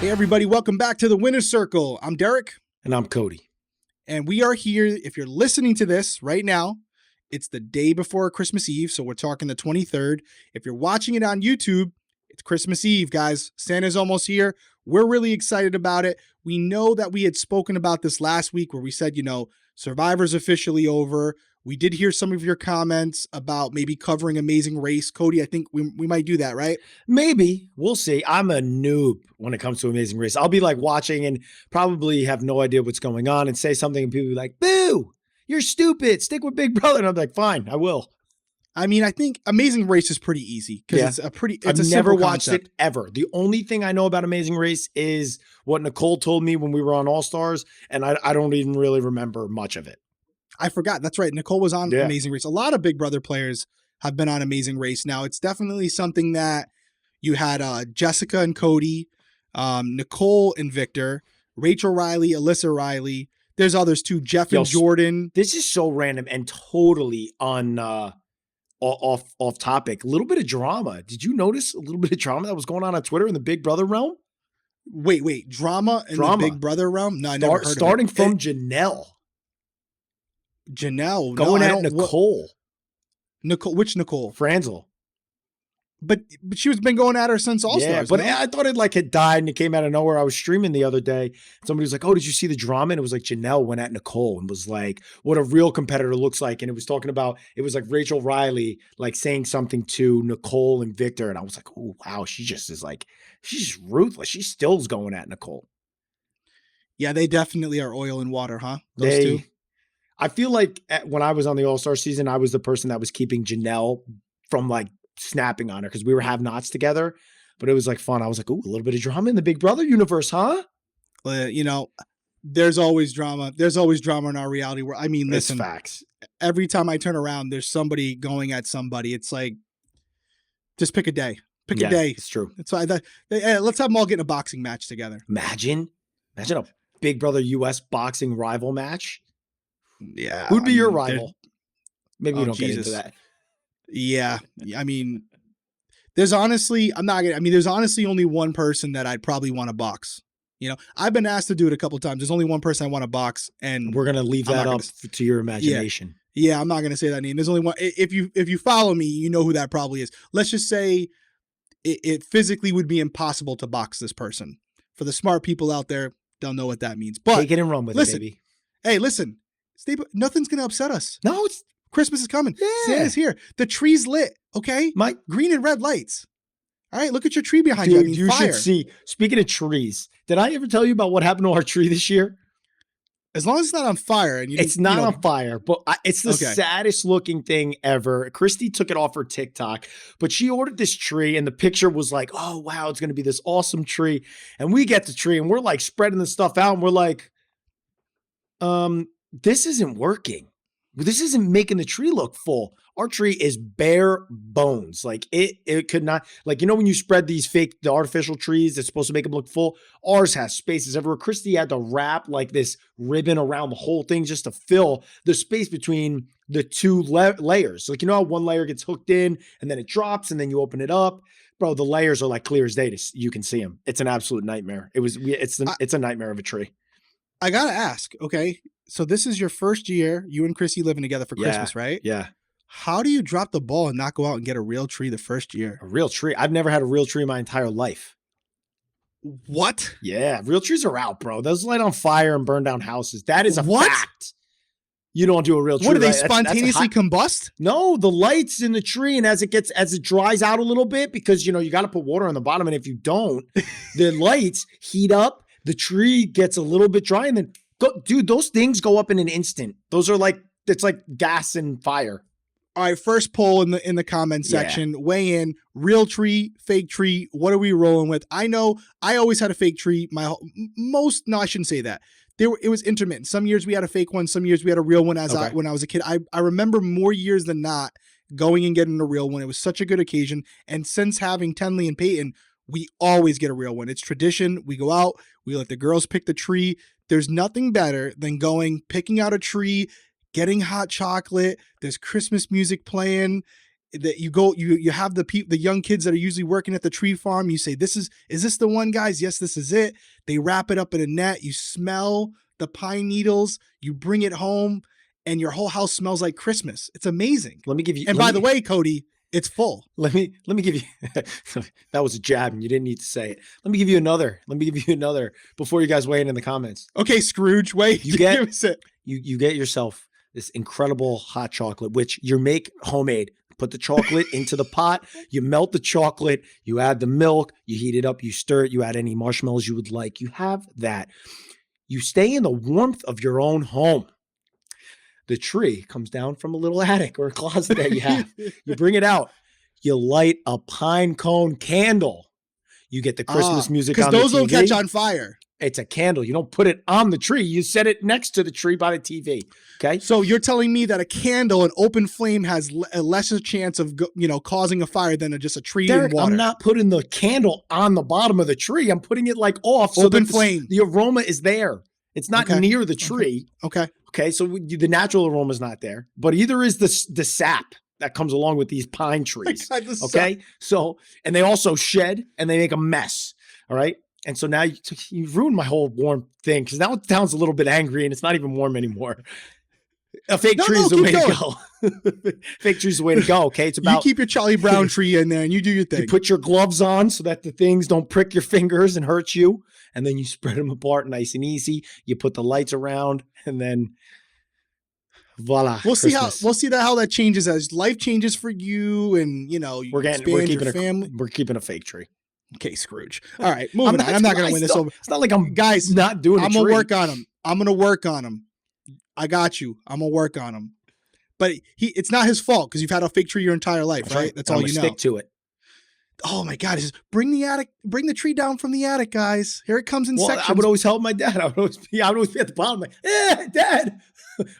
Hey everybody, welcome back to the Winner's Circle. I'm Derrick. And I'm Cody. And we are here, if you're listening to this right now, it's the day before Christmas Eve, so we're talking the 23rd. If you're watching it on YouTube, it's Christmas Eve, guys. Santa's almost here. We're really excited about it. We know that we had spoken about this last week where we said, Survivor's officially over. We did hear some of your comments about maybe covering Amazing Race. Cody, I think we might do that, right? Maybe. We'll see. I'm a noob when it comes to Amazing Race. I'll be like watching and probably have no idea what's going on and say something and people be like, boo, you're stupid. Stick with Big Brother. And I'm like, fine, I will. I mean, I think Amazing Race is pretty easy because I've never watched it ever. The only thing I know about Amazing Race is what Nicole told me when we were on All Stars, and I don't even really remember much of it. I forgot. That's right. Nicole was on Amazing Race. A lot of Big Brother players have been on Amazing Race. Now, it's definitely something that you had Jessica and Cody, Nicole and Victor, Rachel Riley, Alyssa Riley. There's others too, Jeff and Jordan. This is so random and totally off topic. A little bit of drama. Did you notice a little bit of drama that was going on Twitter in the Big Brother realm? Wait, drama in the Big Brother realm? No, I never heard of it. Starting from Janelle going at Nicole. Nicole, which Nicole? Franzel. But she was been going at her since All Stars. But I thought it had died and it came out of nowhere. I was streaming the other day. Somebody was like, "Oh, did you see the drama?" And it was like Janelle went at Nicole and was like, "What a real competitor looks like." And it was talking about it was like Rachel Riley saying something to Nicole and Victor, and I was like, "Oh wow, she's just ruthless. She still's going at Nicole." Yeah, they definitely are oil and water, huh? Those two. I feel like when I was on the All-Star season, I was the person that was keeping Janelle from snapping on her because we were have-nots together, but it was fun. I was like, ooh, a little bit of drama in the Big Brother universe, huh? There's always drama. There's always drama in our reality world. I mean, listen, facts. Every time I turn around, there's somebody going at somebody. It's like, just pick a day. Pick a day. It's true. That's why let's have them all get in a boxing match together. Imagine a Big Brother US boxing rival match. Yeah. Who'd be your rival? Maybe we don't get into that. Yeah. I mean, there's honestly only one person that I'd probably want to box. I've been asked to do it a couple of times. There's only one person I want to box, and we're going to leave that up to your imagination. Yeah, I'm not going to say that name. There's only one. If you follow me, you know who that probably is. Let's just say it physically would be impossible to box this person. For the smart people out there, they'll know what that means. But take it and run with it, baby. Hey, listen. Nothing's going to upset us. No, Christmas is coming. Yeah. Santa's here. The tree's lit, okay? Green and red lights. All right, look at your tree behind you. You should see. Speaking of trees, did I ever tell you about what happened to our tree this year? As long as it's not on fire. It's not on fire, but it's the saddest looking thing ever. Christy took it off her TikTok, but she ordered this tree and the picture was like, oh, wow, it's going to be this awesome tree. And we get the tree and we're spreading the stuff out and we're like, this isn't working. This isn't making the tree look full. Our tree is bare bones. It could not, when you spread the artificial trees that's supposed to make them look full, ours has spaces everywhere. Christy had to wrap this ribbon around the whole thing just to fill the space between the two layers. How one layer gets hooked in and then it drops and then you open it up. Bro, the layers are clear as day. You can see them. It's an absolute nightmare. It's a nightmare of a tree. I got to ask, okay? So this is your first year, you and Chrissy living together for Christmas, right? Yeah. How do you drop the ball and not go out and get a real tree the first year? A real tree? I've never had a real tree in my entire life. What? Yeah, real trees are out, bro. Those light on fire and burn down houses. That is a fact. You don't do a real tree. What, do they spontaneously combust? No, the lights in the tree, and as it dries out a little bit, because you got to put water on the bottom, and if you don't, the lights heat up, the tree gets a little bit dry, and then dude, those things go up in an instant. Those are it's like gas and fire. All right, first poll in the comment section. Yeah. Weigh in. Real tree, fake tree. What are we rolling with? I know I always had a fake tree. I shouldn't say that. It was intermittent. Some years we had a fake one. Some years we had a real one. When I was a kid, I remember more years than not going and getting a real one. It was such a good occasion. And since having Tenley and Peyton, we always get a real one. It's tradition. We go out. We let the girls pick the tree. There's nothing better than picking out a tree, getting hot chocolate. There's Christmas music playing. that you have the young kids that are usually working at the tree farm. You say, is this the one, guys? Yes, this is it. They wrap it up in a net. You smell the pine needles. You bring it home, and your whole house smells like Christmas. It's amazing. Let me give you. And by the way, Cody, it's full. Let me give you. That was a jab, and you didn't need to say it. Let me give you another. Before you guys weigh in the comments. Okay, Scrooge, wait. You get you get yourself this incredible hot chocolate, which you make homemade. Put the chocolate into the pot. You melt the chocolate. You add the milk. You heat it up. You stir it. You add any marshmallows you would like. You have that. You stay in the warmth of your own home. The tree comes down from a little attic or a closet that you have. You bring it out. You light a pine cone candle. You get the Christmas music on the TV. Because those will catch on fire. It's a candle. You don't put it on the tree. You set it next to the tree by the TV. Okay. So you're telling me that a candle, an open flame, has a lesser chance of causing a fire than just a tree Derrick, in water? I'm not putting the candle on the bottom of the tree. I'm putting it like off. Open flame. The aroma is there. It's not near the tree. Okay. Okay. So the natural aroma is not there, but either is the sap that comes along with these pine trees. Okay. So, and they also shed and they make a mess. All right. And so now you've ruined my whole warm thing, because now it sounds a little bit angry and it's not even warm anymore. A fake tree is the way to go. Fake tree is the way to go. Okay. It's about, you keep your Charlie Brown tree in there and you do your thing. You put your gloves on so that the things don't prick your fingers and hurt you. And then you spread them apart nice and easy. You put the lights around, and then voila. We'll see how that changes as life changes for you, and we're keeping a fake tree. Okay, Scrooge. All right, moving on. I'm not going to win this over. It's not like I'm not doing. I'm gonna work on him. I'm gonna work on him. I got you. I'm gonna work on him. But it's not his fault, because you've had a fake tree your entire life, right? That's all you know. Stick to it. Oh my God! He says, bring the tree down from the attic, guys. Here it comes in sections. I would always help my dad. I would always be at the bottom. Like, Dad,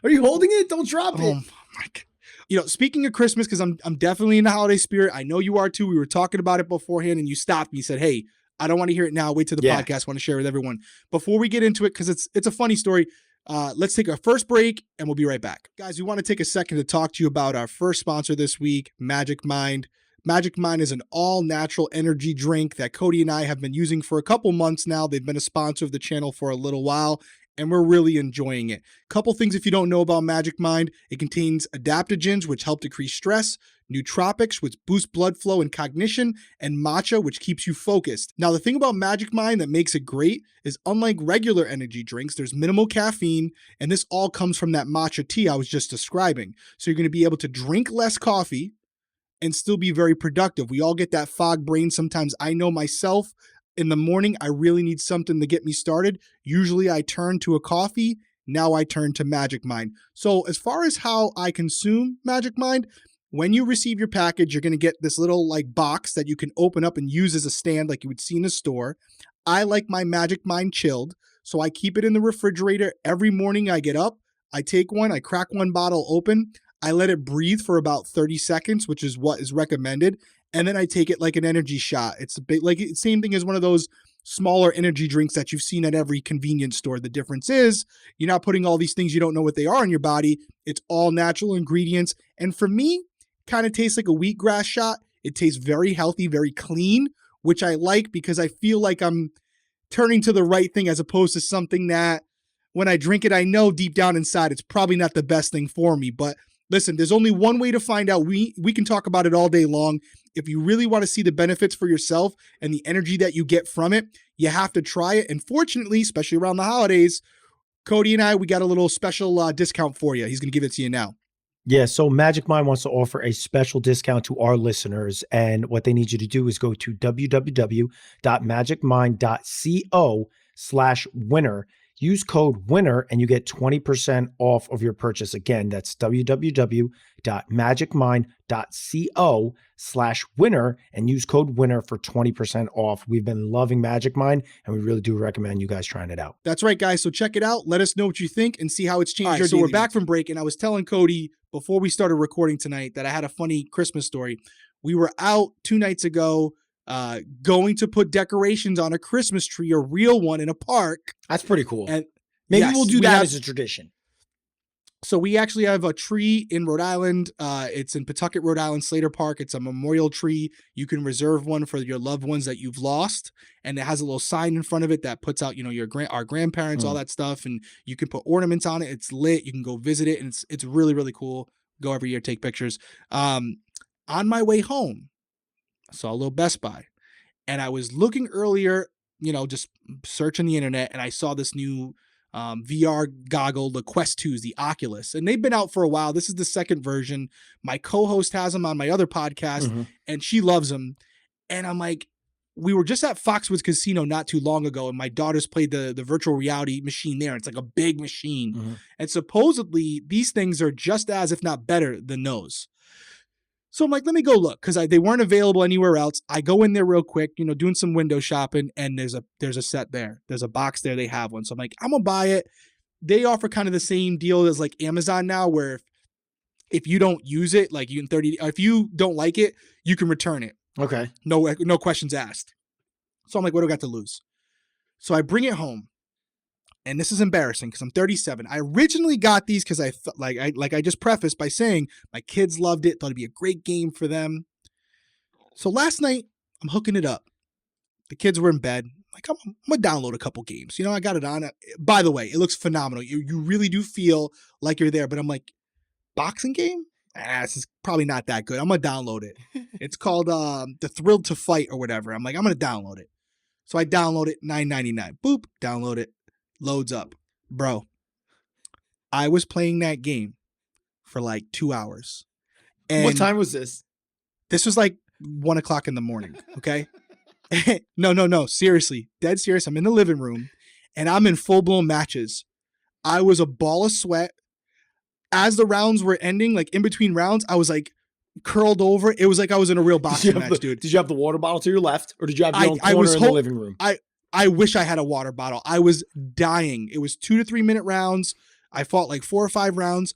are you holding it? Don't drop it. Oh my God! Speaking of Christmas, because I'm definitely in the holiday spirit. I know you are too. We were talking about it beforehand, and you stopped me. You said, "Hey, I don't want to hear it now. Wait till the podcast. I want to share it with everyone." Before we get into it, because it's a funny story. Let's take our first break, and we'll be right back, guys. We want to take a second to talk to you about our first sponsor this week, Magic Mind. Magic Mind is an all-natural energy drink that Cody and I have been using for a couple months now. They've been a sponsor of the channel for a little while, and we're really enjoying it. Couple things if you don't know about Magic Mind: it contains adaptogens, which help decrease stress, nootropics, which boost blood flow and cognition, and matcha, which keeps you focused. Now, the thing about Magic Mind that makes it great is, unlike regular energy drinks, there's minimal caffeine, and this all comes from that matcha tea I was just describing. So you're going to be able to drink less coffee and still be very productive. We all get that fog brain sometimes. I know myself, in the morning, I really need something to get me started. Usually I turn to a coffee. Now I turn to Magic Mind. So as far as how I consume Magic Mind, when you receive your package, you're going to get this little box that you can open up and use as a stand like you would see in a store. I like my Magic Mind chilled, so I keep it in the refrigerator. Every morning I get up, I take one, I crack one bottle open, I let it breathe for about 30 seconds, which is what is recommended. And then I take it like an energy shot. It's a bit like same thing as one of those smaller energy drinks that you've seen at every convenience store. The difference is you're not putting all these things you don't know what they are in your body. It's all natural ingredients. And for me, kind of tastes like a wheatgrass shot. It tastes very healthy, very clean, which I like because I feel like I'm turning to the right thing as opposed to something that when I drink it, I know deep down inside it's probably not the best thing for me. But listen, there's only one way to find out. We can talk about it all day long. If you really want to see the benefits for yourself and the energy that you get from it, you have to try it. And fortunately, especially around the holidays, Cody and I, we got a little special discount for you. He's going to give it to you now. Yeah, so Magic Mind wants to offer a special discount to our listeners. And what they need you to do is go to www.magicmind.co/winner. Use code WINNER and you get 20% off of your purchase. Again, that's www.magicmind.co/winner and use code WINNER for 20% off. We've been loving Magic Mind and we really do recommend you guys trying it out. That's right, guys. So check it out. Let us know what you think and see how it's changed. Right, so we're back from break, and I was telling Cody before we started recording tonight that I had a funny Christmas story. We were out 2 nights ago going to put decorations on a Christmas tree, a real one in a park. That's pretty cool. And maybe we'll do that as a tradition. So we actually have a tree in Rhode Island. It's in Pawtucket, Rhode Island, Slater Park. It's a memorial tree. You can reserve one for your loved ones that you've lost. And it has a little sign in front of it that puts out, our grandparents, all that stuff. And you can put ornaments on it. It's lit. You can go visit it. And it's really, really cool. Go every year, take pictures. On my way home, I saw a little Best Buy. And I was looking earlier, just searching the internet. And I saw this new VR goggle, the Quest 2s, the Oculus, and they've been out for a while. This is the second version. My co-host has them on my other podcast, and she loves them. And I'm like, we were just at Foxwoods Casino not too long ago, and my daughters played the virtual reality machine there. It's like a big machine, and supposedly these things are just as, if not better, than those. So I'm like, let me go look, because they weren't available anywhere else. I go in there real quick, doing some window shopping, and there's a set there. There's a box there. They have one. So I'm like, I'm going to buy it. They offer kind of the same deal as like Amazon now, where if you don't use it, like if you don't like it, you can return it. Okay. No questions asked. So I'm like, what do I got to lose? So I bring it home. And this is embarrassing because I'm 37. I originally got these because I thought, like I just prefaced by saying my kids loved it, thought it'd be a great game for them. So last night I'm hooking it up. The kids were in bed. Like I'm gonna download a couple games. I got it on. By the way, it looks phenomenal. You really do feel like you're there. But I'm like, boxing game? This is probably not that good. I'm gonna download it. It's called The Thrill to Fight or whatever. I'm like, I'm gonna download it. So I download it, $9.99. Boop, download it. Loads up. Bro, I was playing that game for like 2 hours. And what time was this? This was like 1 o'clock in the morning. Okay. No. Seriously. Dead serious. I'm in the living room and I'm in full blown matches. I was a ball of sweat. As the rounds were ending, like in between rounds, I was like curled over. It was like I was in a real boxing match, dude. Did you have the water bottle to your left or did you have your own corner in the living room? I wish I had a water bottle. I was dying. It was 2 to 3 minute rounds. I fought like 4 or 5 rounds.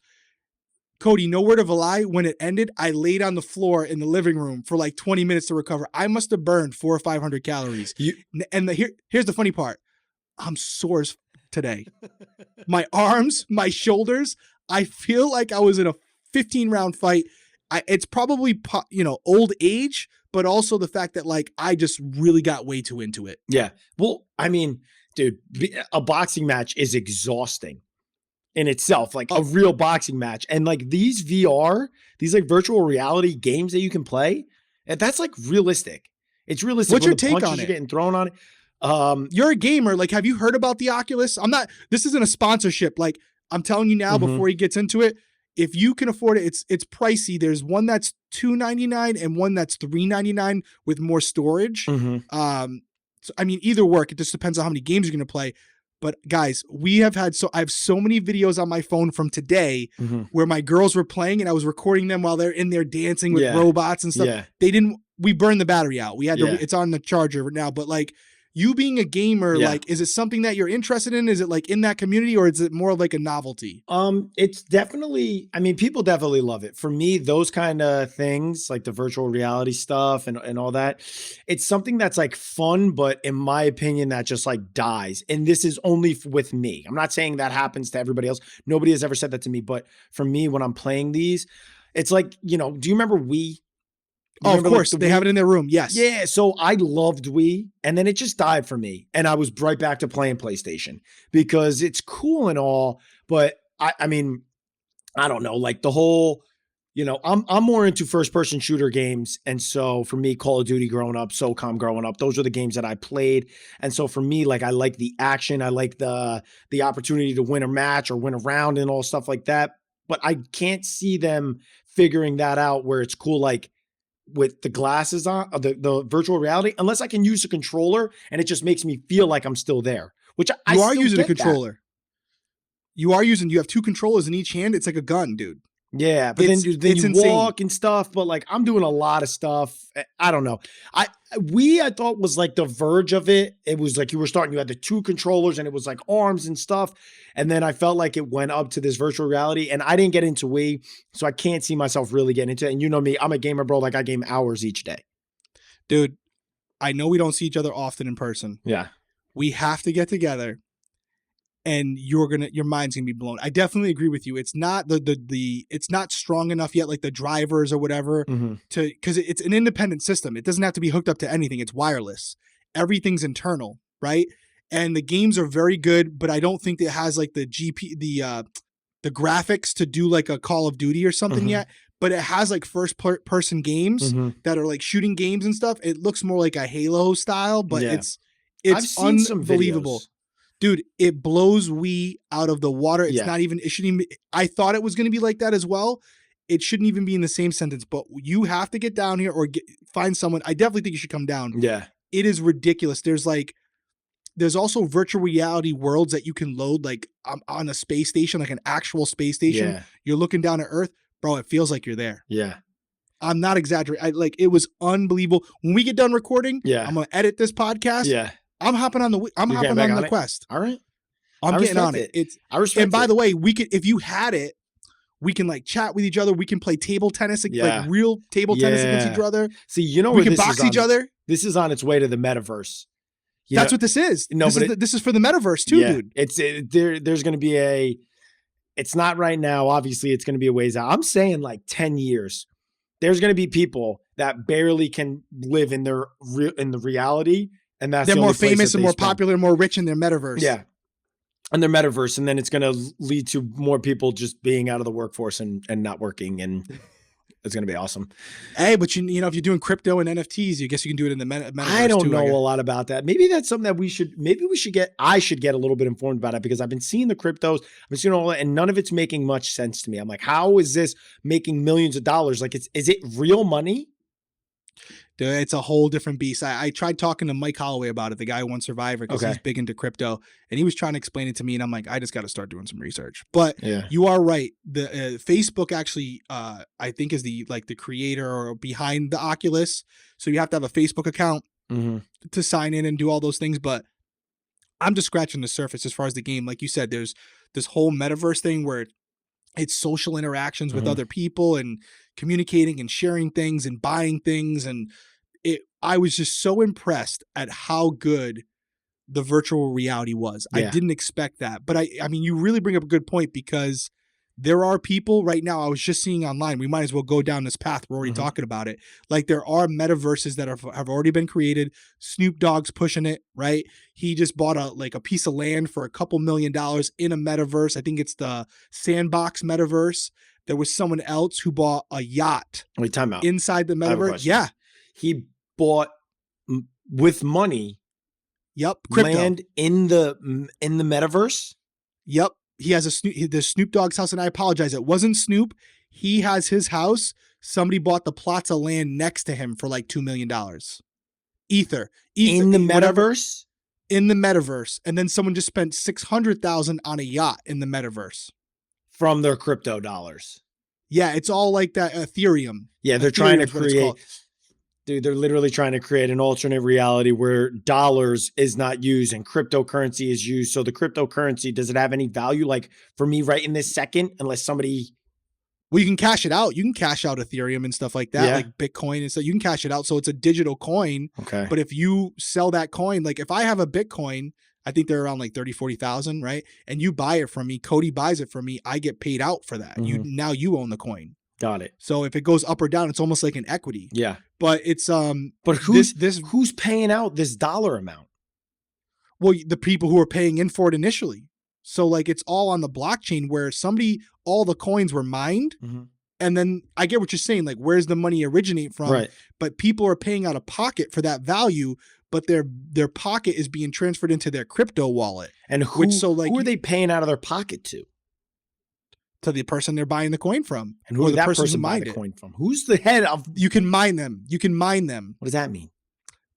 Cody, no word of a lie. When it ended, I laid on the floor in the living room for like 20 minutes to recover. I must have burned 400 or 500 calories. Here's the funny part. I'm sore today. My arms, my shoulders. I feel like I was in a 15-round fight. It's probably old age, but also the fact that like I just really got way too into it. Yeah. Well, I mean, dude, a boxing match is exhausting in itself, like a real boxing match. And like these like virtual reality games that you can play, and that's like realistic. It's realistic. What's your take on it? Getting thrown on it. You're a gamer. Like, have you heard about the Oculus? This isn't a sponsorship. Like, I'm telling you now before he gets into it, if you can afford it, it's pricey. There's one that's $299 and one that's $399 with more storage. So, I mean, either work. It just depends on how many games you're going to play. But guys, I have so many videos on my phone from today where my girls were playing and I was recording them while they're in there dancing with robots and stuff. Yeah. We burned the battery out. We had to, it's on the charger now, but like, you being a gamer, like, is it something that you're interested in? Is it like in that community or is it more like a novelty? It's definitely, I mean, people definitely love it. For me, those kind of things like the virtual reality stuff and all that, it's something that's like fun, but in my opinion, that just like dies. And this is only with me. I'm not saying that happens to everybody else. Nobody has ever said that to me, but for me, when I'm playing these, it's like, do you remember Wii? Oh, of course. They have it in their room. Yes. Yeah. So I loved Wii and then it just died for me. And I was right back to playing PlayStation because it's cool and all. But I mean, I don't know, like the whole, I'm more into first person shooter games. And so for me, Call of Duty growing up, SOCOM growing up, those are the games that I played. And so for me, like I like the action. I like the opportunity to win a match or win a round and all stuff like that. But I can't see them figuring that out where it's cool, like, with the glasses on, the virtual reality, unless I can use a controller and it just makes me feel like I'm still there, which I are using a controller. You have 2 controllers in each hand. It's like a gun, dude. Yeah, but then you walk and stuff, but like I'm doing a lot of stuff. I don't know. I thought was like the verge of it. It was like you had the 2 controllers and it was like arms and stuff. And then I felt like it went up to this virtual reality and I didn't get into Wii. So I can't see myself really getting into it. And you know me, I'm a gamer, bro. Like I game hours each day. Dude, I know we don't see each other often in person. Yeah. We have to get together and your mind's gonna be blown. I definitely agree with you. It's not it's not strong enough yet, like the drivers or whatever, because it's an independent system. It doesn't have to be hooked up to anything. It's wireless. Everything's internal, right? And the games are very good, but I don't think it has like the graphics to do like a Call of Duty or something yet. But it has like first person games that are like shooting games and stuff. It looks more like a Halo style, but it's unbelievable. Dude, it blows Wii out of the water. It's not even, it shouldn't even, I thought it was going to be like that as well. It shouldn't even be in the same sentence, but you have to get down here or find someone. I definitely think you should come down. Yeah. It is ridiculous. There's also virtual reality worlds that you can load like on a space station, like an actual space station. Yeah. You're looking down at Earth. Bro, it feels like you're there. Yeah. I'm not exaggerating. It was unbelievable. When we get done recording, I'm going to edit this podcast. Yeah. I'm hopping on the quest. All right. I'm getting on it. I respect and by the way, we could, if you had it, we can like chat with each other. We can play table tennis, like real table tennis against each other. See, you know, we can box each other. This is on its way to the metaverse. That's what this is. No, this is for the metaverse too, dude. There's going to be it's not right now. Obviously, it's going to be a ways out. I'm saying like 10 years. There's going to be people that barely can live in the reality, and they're more famous and more popular and more rich in their metaverse. Yeah, and their metaverse, and then it's going to lead to more people just being out of the workforce and not working, and it's going to be awesome. Hey, but you know, if you're doing crypto and NFTs, I guess you can do it in the metaverse. I don't know a lot about that. Maybe that's something that I should get a little bit informed about it, because I've been seeing the cryptos, I've been seeing all that, and none of it's making much sense to me. I'm like, how is this making millions of dollars? Like, is it real money? Dude, it's a whole different beast. I tried talking to Mike Holloway about it, the guy who won Survivor, because he's big into crypto, and he was trying to explain it to me, and I'm like, I just got to start doing some research. But you are right. The Facebook actually, I think, is the creator or behind the Oculus. So you have to have a Facebook account to sign in and do all those things. But I'm just scratching the surface as far as the game. Like you said, there's this whole metaverse thing where it's social interactions with other people and communicating and sharing things and buying things. And I was just so impressed at how good the virtual reality was. I didn't expect that. But I mean, you really bring up a good point, because there are people right now, I was just seeing online, we might as well go down this path. We're already talking about it. Like, there are metaverses that have already been created. Snoop Dogg's pushing it, right? He just bought a piece of land for $2 million in a metaverse. I think it's the Sandbox metaverse. There was someone else who bought a yacht. Wait, time out. Inside the metaverse. Yeah. He bought with money. Yep. Crypto. Land in the metaverse. Yep. He has the Snoop Dogg's house, and I apologize, it wasn't Snoop. He has his house. Somebody bought the plots of land next to him for like $2 million. Ether in the metaverse. In the metaverse, and then someone just spent $600,000 on a yacht in the metaverse from their crypto dollars. Yeah, it's all like that Ethereum. Yeah, they're trying to create. Dude, they're literally trying to create an alternate reality where dollars is not used and cryptocurrency is used. So the cryptocurrency, does it have any value? Like, for me right in this second, unless somebody... Well, you can cash it out. You can cash out Ethereum and stuff like that, like Bitcoin and stuff. You can cash it out. So it's a digital coin. Okay. But if you sell that coin, like if I have a Bitcoin, I think they're around like 30, 40,000, right? And you buy it from me, Cody buys it from me, I get paid out for that. Now you own the coin. Got it. So if it goes up or down, it's almost like an equity. Yeah. But it's but who's paying out this dollar amount? Well, the people who are paying in for it initially. So like it's all on the blockchain where all the coins were mined. And then I get what you're saying, like where's the money originate from? Right. But people are paying out of pocket for that value, but their pocket is being transferred into their crypto wallet. And who are they paying out of their pocket to? To the person they're buying the coin from. And who is that person buying the coin from? Who's the head of... You can mine them. You can mine them. What does that mean?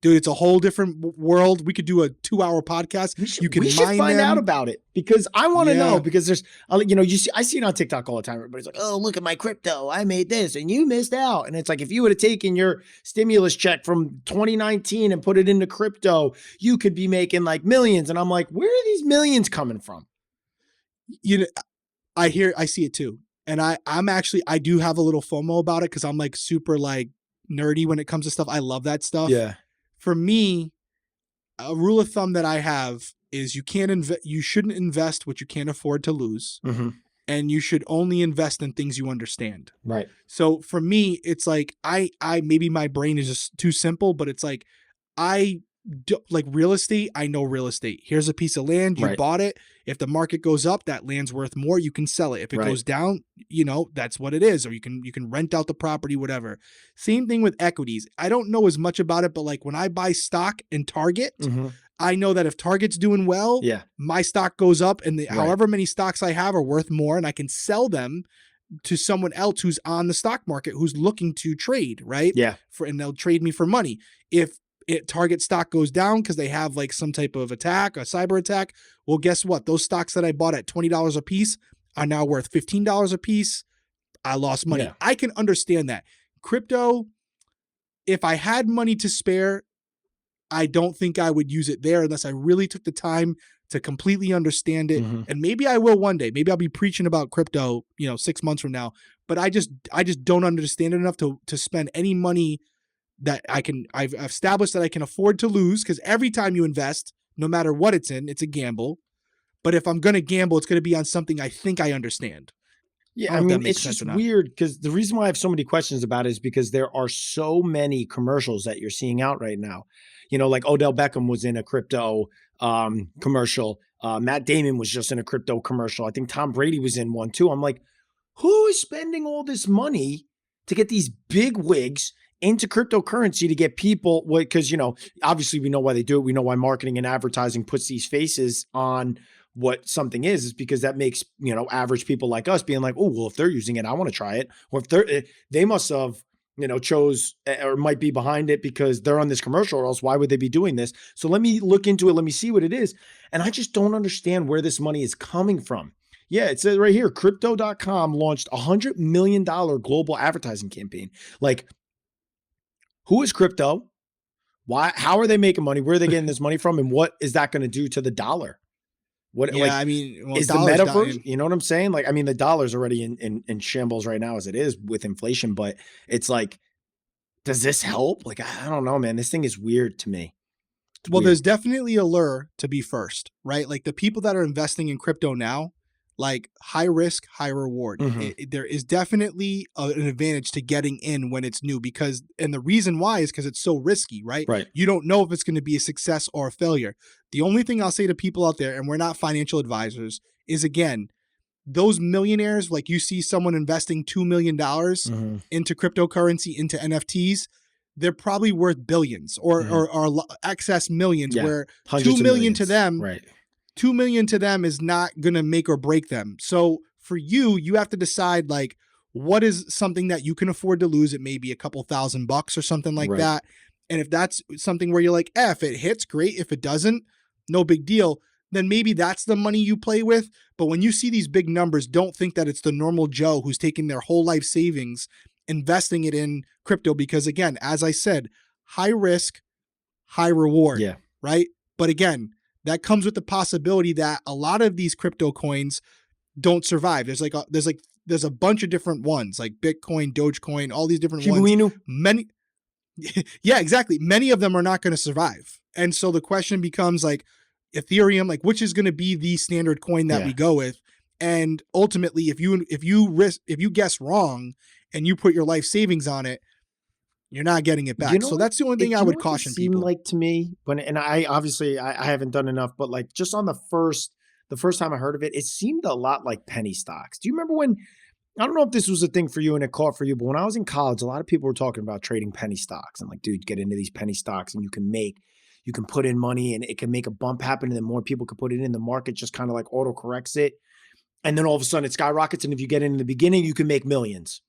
Dude, it's a whole different world. We could do a 2-hour podcast. We should find out about it, because I want to know, because there's, I see it on TikTok all the time. Everybody's like, oh, look at my crypto. I made this and you missed out. And it's like, if you would have taken your stimulus check from 2019 and put it into crypto, you could be making like millions. And I'm like, where are these millions coming from? You know, I see it too. And I do have a little FOMO about it, because I'm like super like nerdy when it comes to stuff. I love that stuff. Yeah. For me, a rule of thumb that I have is you shouldn't invest what you can't afford to lose. Mm-hmm. And you should only invest in things you understand. Right. So for me, it's like, I maybe my brain is just too simple, but it's like, like real estate. I know real estate. Here's a piece of land. You Right. bought it. If the market goes up, that land's worth more. You can sell it. If it Right. goes down, that's what it is. Or you can rent out the property, whatever. Same thing with equities. I don't know as much about it, but like when I buy stock in Target, Mm-hmm. I know that if Target's doing well, Yeah. my stock goes up, and Right. however many stocks I have are worth more, and I can sell them to someone else who's on the stock market who's looking to trade, right? Yeah. And they'll trade me for money. If Target stock goes down because they have like some type of attack, a cyber attack, well, guess what? Those stocks that I bought at $20 a piece are now worth $15 a piece. I lost money. Yeah. I can understand that. Crypto, if I had money to spare, I don't think I would use it there unless I really took the time to completely understand it. Mm-hmm. And maybe I will one day. Maybe I'll be preaching about crypto, 6 months from now. But I just don't understand it enough to spend any money that I've established that I can afford to lose, because every time you invest, no matter what it's in, it's a gamble. But if I'm going to gamble, it's going to be on something I think I understand. Yeah, I mean, it's just weird because the reason why I have so many questions about it is because there are so many commercials that you're seeing out right now. Like Odell Beckham was in a crypto commercial. Matt Damon was just in a crypto commercial. I think Tom Brady was in one too. I'm like, who is spending all this money to get these big wigs into cryptocurrency to get people? Because, obviously we know why they do it. We know why marketing and advertising puts these faces on what something is because that makes, average people like us being like, oh, well, if they're using it, I want to try it. Or if they must have, chose or might be behind it because they're on this commercial, or else why would they be doing this? So let me look into it. Let me see what it is. And I just don't understand where this money is coming from. Yeah, it says right here, crypto.com launched $100 million global advertising campaign. Like, who is crypto? Why? How are they making money? Where are they getting this money from? And what is that going to do to the dollar? What? Yeah, like, I mean, is the metaverse? You know what I'm saying? Like, I mean, the dollar's already in shambles right now as it is with inflation. But it's like, does this help? Like, I don't know, man. This thing is weird to me. Well, there's definitely a lure to be first, right? Like the people that are investing in crypto now, like high risk, high reward. Mm-hmm. There is definitely an advantage to getting in when it's new and the reason why is because it's so risky, right? Right. You don't know if it's going to be a success or a failure. The only thing I'll say to people out there, and we're not financial advisors, is again, those millionaires, like you see someone investing $2 million Mm-hmm. into cryptocurrency, into NFTs, they're probably worth billions or excess millions, where Hundreds 2 million millions. to them, right. 2 million to them is not going to make or break them. So for you have to decide like, what is something that you can afford to lose? It may be a couple $1,000 or something like that. And if that's something where you're like, if it hits, great. If it doesn't, no big deal. Then maybe that's the money you play with. But when you see these big numbers, don't think that it's the normal Joe who's taking their whole life savings, investing it in crypto, because again, as I said, high risk, high reward, right? But again, that comes with the possibility that a lot of these crypto coins don't survive. There's a bunch of different ones, like Bitcoin, Dogecoin, all these different ones. Many, yeah, exactly. Many of them are not going to survive. And so the question becomes like Ethereum, like which is going to be the standard coin that we go with? And ultimately, if you guess wrong and you put your life savings on it, you're not getting it back. So that's the only thing I would caution people. Like to me, and I obviously I haven't done enough, but like just on the first time I heard of it, it seemed a lot like penny stocks. Do you remember when? I don't know if this was a thing for you and it caught for you, but when I was in college, a lot of people were talking about trading penny stocks and like, dude, get into these penny stocks and you can put in money and it can make a bump happen and then more people could put it in. The market just kind of like auto corrects it. And then all of a sudden it skyrockets. And if you get in the beginning, you can make millions.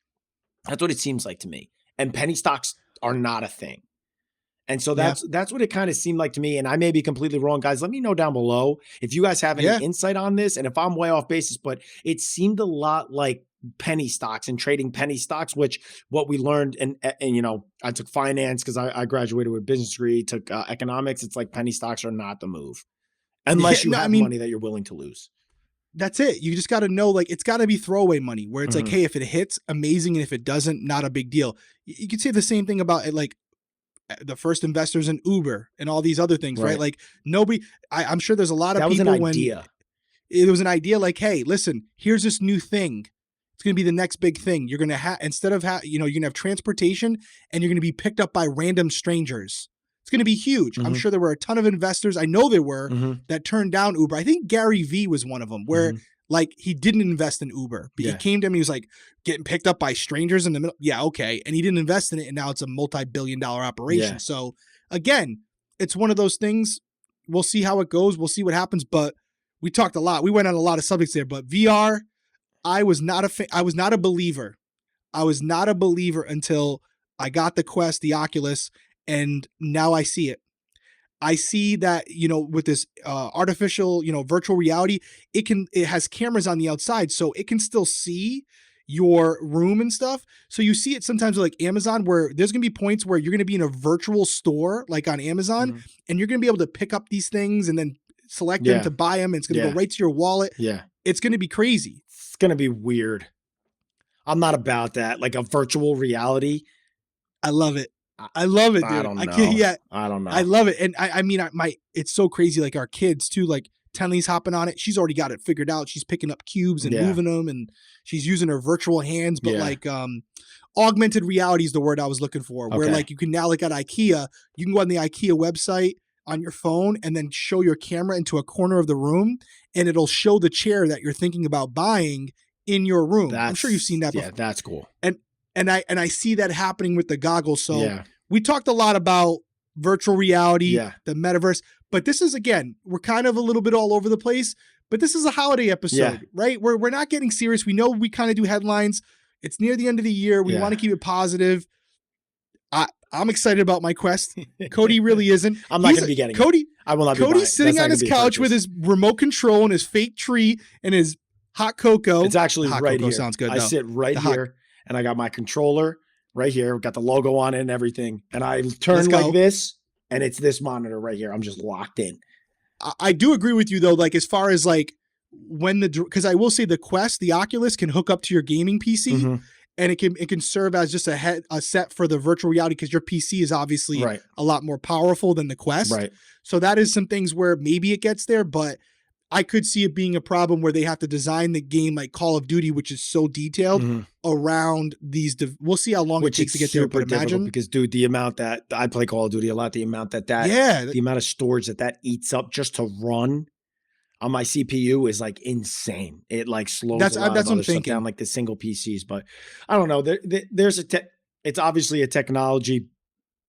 That's what it seems like to me. And penny stocks are not a thing. And so that's what it kind of seemed like to me. And I may be completely wrong, guys. Let me know down below if you guys have any insight on this and if I'm way off basis, but it seemed a lot like penny stocks and trading penny stocks, which what we learned and I took finance because I graduated with a business degree, took economics. It's like penny stocks are not the move unless you have money that you're willing to lose. That's it. You just got to know, like, it's got to be throwaway money where it's like, hey, if it hits, amazing. And if it doesn't, not a big deal. You could say the same thing about it. Like the first investors in Uber and all these other things, right? Right. Like nobody, I'm sure there's a lot of That was people an when idea. it was an idea like, hey, listen, here's this new thing. It's going to be the next big thing. You're going to have, instead of, you're going to have transportation and you're going to be picked up by random strangers. It's going to be huge. I'm sure there were a ton of investors. I know there were that turned down Uber. I think Gary Vee was one of them where like he didn't invest in Uber, but he came to him. He was like getting picked up by strangers in the middle. Yeah. Okay. And he didn't invest in it. And now it's a multi-billion-dollar operation. Yeah. So again, it's one of those things. We'll see how it goes. We'll see what happens, but we talked a lot. We went on a lot of subjects there, but VR, I was not a believer. I was not a believer until I got the Quest, the Oculus, and now I see it. I see that, with this artificial, virtual reality, it has cameras on the outside, so it can still see your room and stuff. So you see it sometimes with like Amazon, where there's going to be points where you're going to be in a virtual store, like on Amazon, and you're going to be able to pick up these things and then select them to buy them. And it's going to go right to your wallet. Yeah. It's going to be crazy. It's going to be weird. I'm not about that. Like a virtual reality. I love it. I love it, dude. I don't know. I don't know. I love it. And I mean, it's so crazy. Like our kids too, like Tenley's hopping on it. She's already got it figured out. She's picking up cubes and moving them, and she's using her virtual hands. But like, augmented reality is the word I was looking for, where like you can now, like at IKEA, you can go on the IKEA website on your phone and then show your camera into a corner of the room, and it'll show the chair that you're thinking about buying in your room. I'm sure you've seen that before. Yeah, that's cool. And I see that happening with the goggles. So we talked a lot about virtual reality, the metaverse, but this is, again, we're kind of a little bit all over the place, but this is a holiday episode, right? We're not getting serious. We know we kind of do headlines. It's near the end of the year. We want to keep it positive. I'm excited about my Quest. Cody really isn't. I'm not going to be getting Cody. I will not be Cody's sitting on his couch with his remote control and his fake tree and his hot cocoa. It's actually hot right cocoa here. Sounds good. I sit right here. And I got my controller right here. Got the logo on it and everything. And I turn like this, and it's this monitor right here. I'm just locked in. I do agree with you, though, like as far as like because I will say the Quest, the Oculus can hook up to your gaming PC, and it can serve as just a set for the virtual reality, because your PC is obviously a lot more powerful than the Quest. Right. So that is some things where maybe it gets there, but I could see it being a problem where they have to design the game like Call of Duty, which is so detailed around these. We'll see how long it takes to get there. But imagine, because dude, the amount that I play Call of Duty a lot, the amount the amount of storage that eats up just to run on my CPU is like insane. It like slows that's what I'm thinking down, like the single PCs. But I don't know. There's it's obviously a technology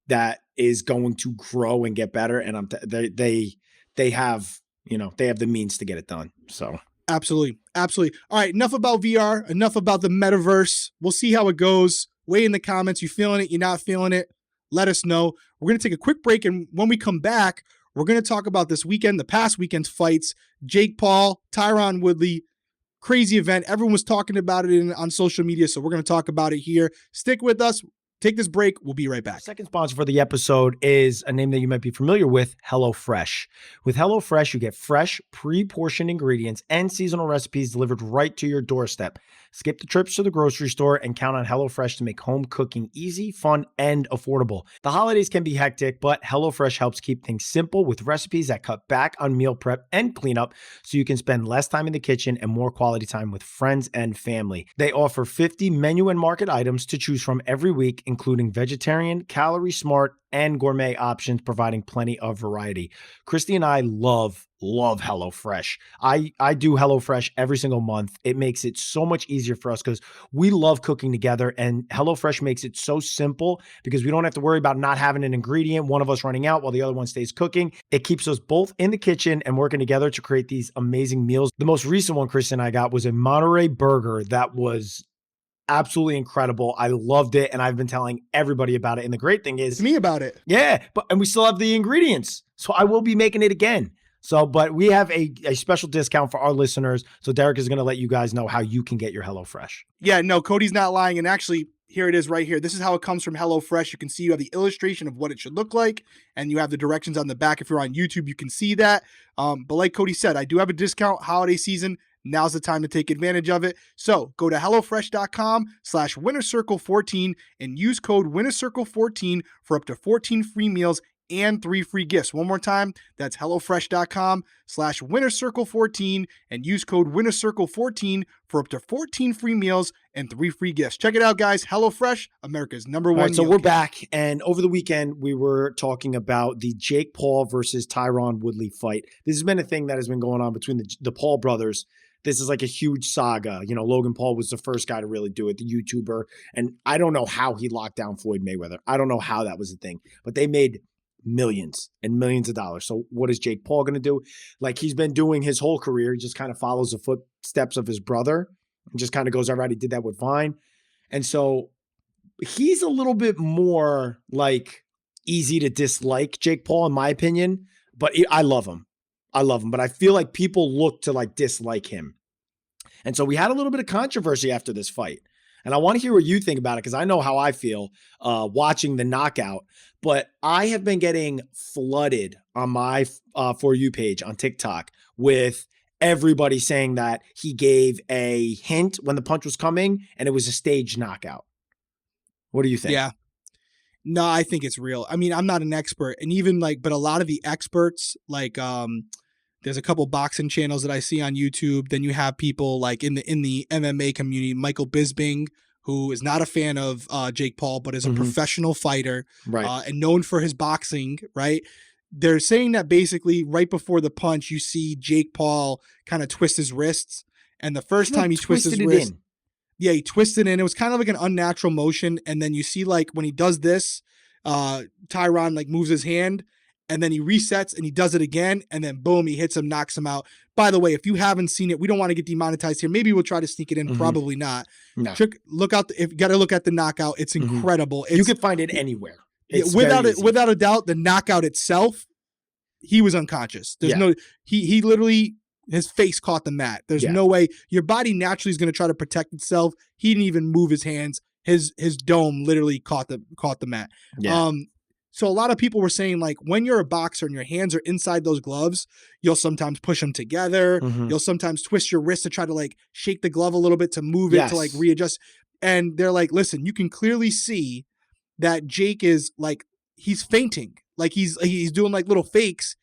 that is going to grow and get better, and they have. They have the means to get it done. So absolutely. Absolutely. All right. Enough about VR, enough about the metaverse. We'll see how it goes. Weigh in the comments. You feeling it? You're not feeling it? Let us know. We're going to take a quick break. And when we come back, we're going to talk about this weekend, the past weekend's fights, Jake Paul, Tyron Woodley, crazy event. Everyone was talking about it on social media. So we're going to talk about it here. Stick with us. Take this break. We'll be right back. Second sponsor for the episode is a name that you might be familiar with, Hellofresh. With Hellofresh, you get fresh, pre-portioned ingredients and seasonal recipes delivered right to your doorstep. Skip the trips to the grocery store and count on HelloFresh to make home cooking easy, fun, and affordable. The holidays can be hectic, but HelloFresh helps keep things simple with recipes that cut back on meal prep and cleanup so you can spend less time in the kitchen and more quality time with friends and family. They offer 50 menu and market items to choose from every week, including vegetarian, calorie smart, and gourmet options, providing plenty of variety. Christy and I love HelloFresh. I do HelloFresh every single month. It makes it so much easier for us because we love cooking together, and HelloFresh makes it so simple because we don't have to worry about not having an ingredient, one of us running out while the other one stays cooking. It keeps us both in the kitchen and working together to create these amazing meals. The most recent one Christy and I got was a Monterey burger that was absolutely incredible. I loved it, and I've been telling everybody about it. And the great thing is, me about it. Yeah, and we still have the ingredients, so I will be making it again. So, but we have a special discount for our listeners. So Derrick is going to let you guys know how you can get your HelloFresh. Yeah, no, Cody's not lying. And actually, here it is right here. This is how it comes from HelloFresh. You can see you have the illustration of what it should look like, and you have the directions on the back. If you're on YouTube, you can see that. But like Cody said, I do have a discount holiday season. Now's the time to take advantage of it. So go to HelloFresh.com/WinnerCircle14 and use code WinnerCircle14 for up to 14 free meals and 3 free gifts. One more time, that's HelloFresh.com/WinnerCircle14 and use code WinnerCircle14 for up to 14 free meals and 3 free gifts. Check it out, guys. HelloFresh, America's #1 All right, so meal we're kit. back, and over the weekend we were talking about the Jake Paul versus Tyron Woodley fight. This has been a thing that has been going on between the Paul brothers. This is like a huge saga. You know, Logan Paul was the first guy to really do it, the YouTuber, and I don't know how he locked down Floyd Mayweather. I don't know how that was a thing, but they made millions and millions of dollars. So what is Jake Paul going to do? Like he's been doing his whole career. He just kind of follows the footsteps of his brother and just kind of goes, all right, he did that with Vine. And so he's a little bit more like easy to dislike, Jake Paul, in my opinion, but I love him. I love him, but I feel like people look to like dislike him. And so we had a little bit of controversy after this fight. And I want to hear what you think about it because I know how I feel watching the knockout. But I have been getting flooded on my For You page on TikTok with everybody saying that he gave a hint when the punch was coming and it was a staged knockout. What do you think? Yeah. No, I think it's real. I mean, I'm not an expert, and even like, but a lot of the experts, like, there's a couple boxing channels that I see on YouTube. Then you have people like in the MMA community, Michael Bisping, who is not a fan of Jake Paul, but is a professional fighter, right, and known for his boxing. Right? They're saying that basically right before the punch, you see Jake Paul kind of twist his wrists, and the first time he twists his wrist. Yeah, he twisted in. It was kind of like an unnatural motion. And then you see like when he does this, Tyron like moves his hand and then he resets and he does it again. And then boom, he hits him, knocks him out. By the way, if you haven't seen it, we don't want to get demonetized here. Maybe we'll try to sneak it in. Probably not. No. Look out. If you got to look at the knockout, it's incredible. You can find it anywhere. Without a doubt, the knockout itself, he was unconscious. There's he literally, his face caught the mat. There's no way. Your body naturally is going to try to protect itself. He didn't even move his hands. His dome literally caught the mat. Yeah. So a lot of people were saying like when you're a boxer and your hands are inside those gloves, you'll sometimes push them together. You'll sometimes twist your wrist to try to like shake the glove a little bit to move it to like readjust. And they're like, listen, you can clearly see that Jake is like, he's fainting. Like he's doing like little fakes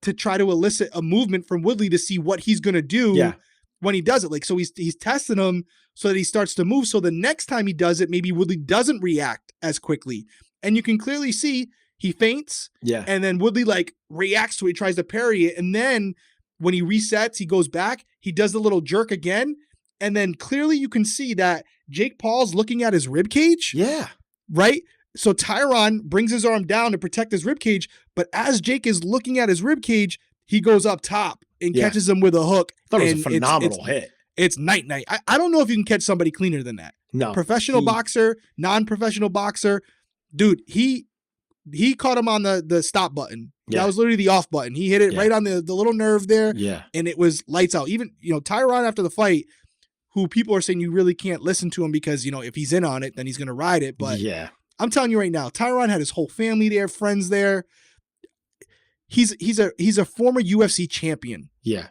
to try to elicit a movement from Woodley to see what he's going to do when he does it. Like, so he's testing him so that he starts to move. So the next time he does it, maybe Woodley doesn't react as quickly. And you can clearly see he feints. Yeah. And then Woodley like reacts to it. He tries to parry it. And then when he resets, he goes back, he does the little jerk again. And then clearly you can see that Jake Paul's looking at his rib cage. Yeah. Right? So Tyron brings his arm down to protect his ribcage, but as Jake is looking at his ribcage, he goes up top and catches him with a hook. I thought it was a phenomenal hit. It's night-night. I don't know if you can catch somebody cleaner than that. No. Professional boxer, non-professional boxer. Dude, he caught him on the stop button. Yeah. That was literally the off button. He hit it right on the little nerve there. Yeah. And it was lights out. Even, Tyron after the fight, who people are saying you really can't listen to him because, if he's in on it, then he's going to ride it. But yeah. I'm telling you right now, Tyron had his whole family there, friends there. He's a former UFC champion. Yeah.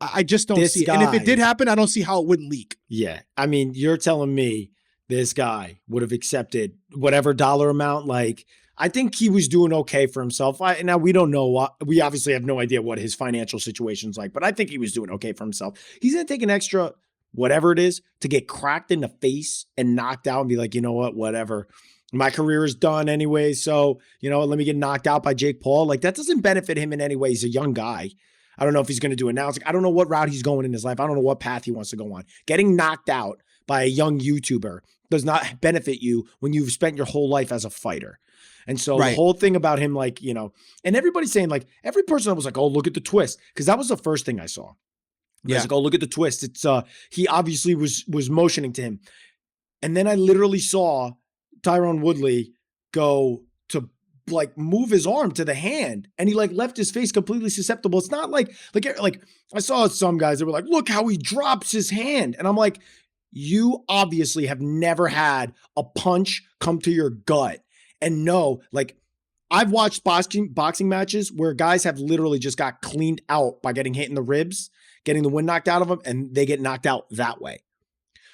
I just don't see it. And if it did happen, I don't see how it wouldn't leak. Yeah. I mean, you're telling me this guy would have accepted whatever dollar amount. Like, I think he was doing okay for himself. Now, we don't know. We obviously have no idea what his financial situation's like, but I think he was doing okay for himself. He's going to take an extra whatever it is to get cracked in the face and knocked out and be like, you know what, whatever. My career is done anyway. So, let me get knocked out by Jake Paul. Like that doesn't benefit him in any way. He's a young guy. I don't know if he's going to do it now. It's like, I don't know what route he's going in his life. I don't know what path he wants to go on. Getting knocked out by a young YouTuber does not benefit you when you've spent your whole life as a fighter. And so the whole thing about him, like, and everybody's saying like every person was like, oh, look at the twist. Cause that was the first thing I saw. Yeah. I was like, oh, look at the twist. It's he obviously was motioning to him. And then I literally saw Tyron Woodley go to like move his arm to the hand and he like left his face completely susceptible. It's not like I saw some guys that were like, look how he drops his hand. And I'm like, you obviously have never had a punch come to your gut and know, like, I've watched boxing matches where guys have literally just got cleaned out by getting hit in the ribs. getting the wind knocked out of them, and they get knocked out that way.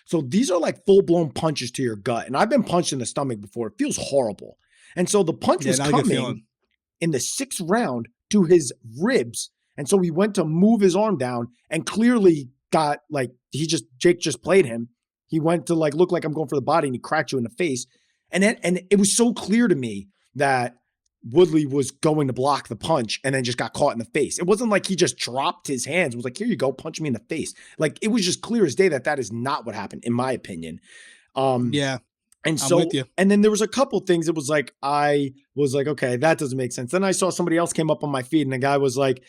So these are like full-blown punches to your gut. And I've been punched in the stomach before. It feels horrible. And so the punch was coming in the 6th round to his ribs. And so he went to move his arm down and clearly got like, Jake just played him. He went to like, look like I'm going for the body, and he cracked you in the face. And it was so clear to me that Woodley was going to block the punch and then just got caught in the face. It wasn't like he just dropped his hands. It was like, here you go, punch me in the face. Like, it was just clear as day that is not what happened, in my opinion. Yeah. And so, and then there was a couple things. It was like, I was like, okay, that doesn't make sense. Then I saw somebody else came up on my feed, and the guy was like,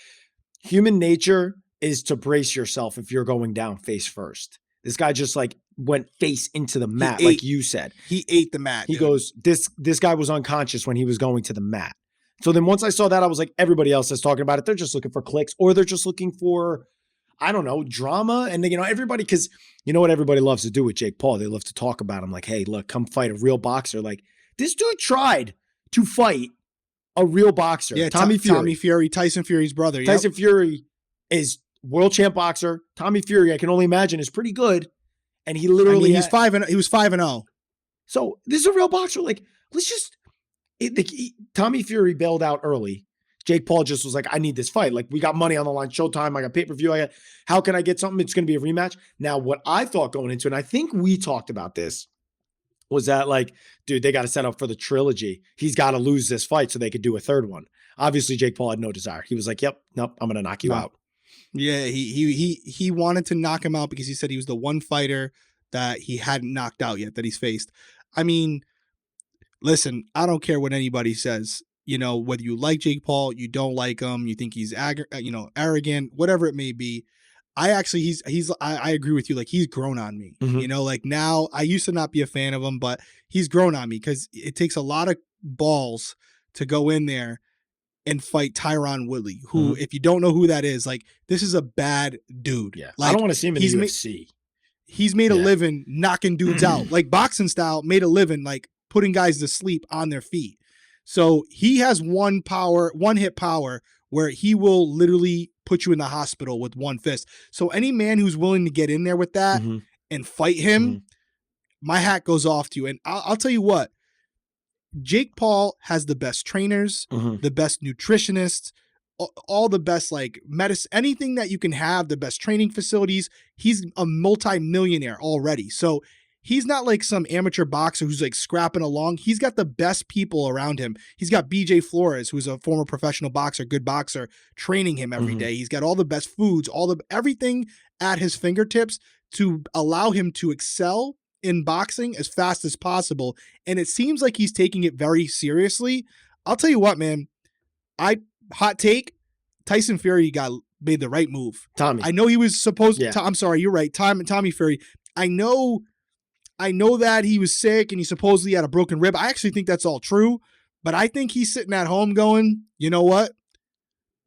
human nature is to brace yourself if you're going down face first. This guy just like went face into the mat, like you said. He ate the mat. He goes, this guy was unconscious when he was going to the mat. So then once I saw that, I was like, everybody else is talking about it. They're just looking for clicks, or they're just looking for, I don't know, drama. And everybody, because you know what everybody loves to do with Jake Paul? They love to talk about him like, hey, look, come fight a real boxer. Like, this dude tried to fight a real boxer. Yeah, Tommy Fury, Tyson Fury's brother. Tyson Fury is world champ boxer. Tommy Fury, I can only imagine, is pretty good. And he literally, he was 5-0. So this is a real boxer. Like, let's just, Tommy Fury bailed out early. Jake Paul just was like, I need this fight. Like, we got money on the line, Showtime, I got pay-per-view. How can I get something? It's going to be a rematch. Now, what I thought going into it, and I think we talked about this, was that like, dude, they got to set up for the trilogy. He's got to lose this fight so they could do a third one. Obviously, Jake Paul had no desire. He was like, yep, nope, I'm going to knock you out. Yeah, he wanted to knock him out because he said he was the one fighter that he hadn't knocked out yet, that he's faced. I mean, listen, I don't care what anybody says. Whether you like Jake Paul, you don't like him, you think he's arrogant, whatever it may be. I agree with you. Like, he's grown on me. Mm-hmm. Like, now I used to not be a fan of him, but he's grown on me because it takes a lot of balls to go in there and fight Tyron Woodley, who, if you don't know who that is, like, this is a bad dude. Yeah, like, I don't want to see him in the UFC. He's made a living knocking dudes out, like boxing style, made a living, like putting guys to sleep on their feet. So he has one hit power where he will literally put you in the hospital with one fist. So any man who's willing to get in there with that and fight him, my hat goes off to you. And I'll tell you what, Jake Paul has the best trainers, the best nutritionists, all the best like medicine, anything that you can have, the best training facilities. He's a multi-millionaire already. So he's not like some amateur boxer who's like scrapping along. He's got the best people around him. He's got BJ Flores, who's a former professional boxer, good boxer, training him every day. He's got all the best foods, everything at his fingertips to allow him to excel in boxing as fast as possible. And it seems like he's taking it very seriously. I'll tell you what, man, hot take, Tyson Fury made the right move. Tommy. I know he was supposed to, I'm sorry, you're right. Tommy Fury. I know that he was sick and he supposedly had a broken rib. I actually think that's all true, but I think he's sitting at home going, you know what?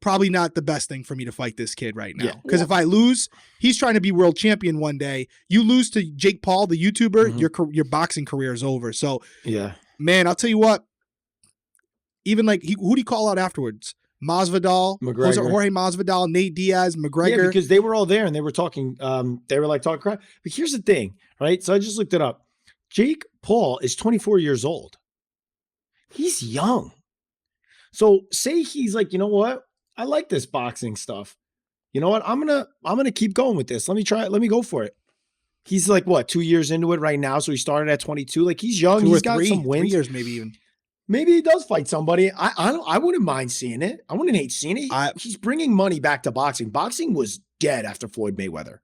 Probably not the best thing for me to fight this kid right now. Because if I lose, he's trying to be world champion one day. You lose to Jake Paul, the YouTuber, your boxing career is over. So, man, I'll tell you what. Even like, who do you call out afterwards? Masvidal, Jorge Masvidal, Nate Diaz, McGregor. Yeah, because they were all there and they were talking. They were like talking crap. But here's the thing, right? So I just looked it up. Jake Paul is 24 years old. He's young. So say he's like, you know what? I like this boxing stuff. You know what? I'm gonna keep going with this. Let me try it. Let me go for it. He's like what, 2 years into it right now. So he started at 22. Like, he's young. He's got some wins. 3 years, maybe even. Maybe he does fight somebody. I wouldn't mind seeing it. I wouldn't hate seeing it. He's bringing money back to boxing. Boxing was dead after Floyd Mayweather.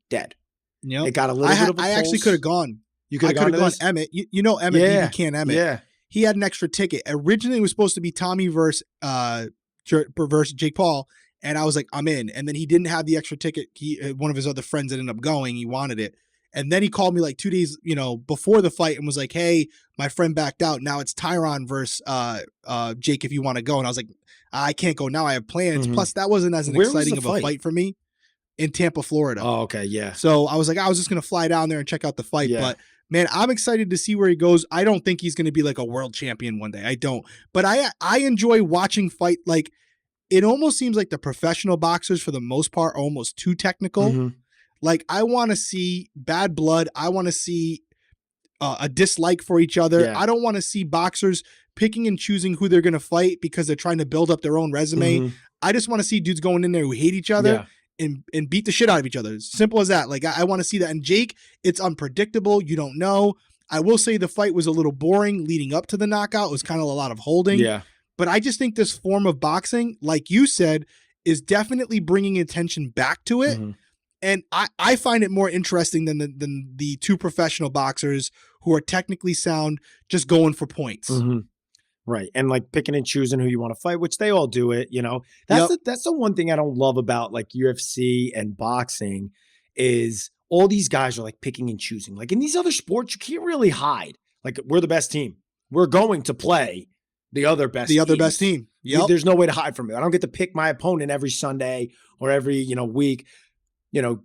Dead. Yep. It got a little bit of a I actually could have gone. You could have gone Emmett. You know Emmett, BB Can Emmett. Yeah. He had an extra ticket. Originally, it was supposed to be Tommy versus Jake Paul, and I was like, I'm in. And then he didn't have the extra ticket. One of his other friends ended up going. He wanted it. And then he called me like 2 days, before the fight and was like, hey, my friend backed out. Now it's Tyron versus Jake if you want to go. And I was like, I can't go now. I have plans. Plus, that wasn't as exciting of a fight for me in Tampa, Florida. Oh, okay. Yeah. So I was like, I was just going to fly down there and check out the fight. Yeah. But, man, I'm excited to see where he goes. I don't think he's going to be like a world champion one day. I don't. But I enjoy watching fight. Like, it almost seems like the professional boxers for the most part are almost too technical. Mhm. Like, I want to see bad blood. I want to see a dislike for each other. Yeah. I don't want to see boxers picking and choosing who they're going to fight because they're trying to build up their own resume. Mhm. I just want to see dudes going in there who hate each other and beat the shit out of each other. Simple as that. Like, I want to see that. And Jake, it's unpredictable. You don't know. I will say the fight was a little boring leading up to the knockout. It was kind of a lot of holding. Yeah. But I just think this form of boxing, like you said, is definitely bringing attention back to it. Mhm. And I find it more interesting than the two professional boxers who are technically sound, just going for points. Mhm. Right. And like picking and choosing who you want to fight, which they all do it, you know. That's the one thing I don't love about like UFC and boxing is all these guys are like picking and choosing. Like in these other sports, you can't really hide. Like we're the best team. We're going to play the other best team. Yep. There's no way to hide from it. I don't get to pick my opponent every Sunday or every, week.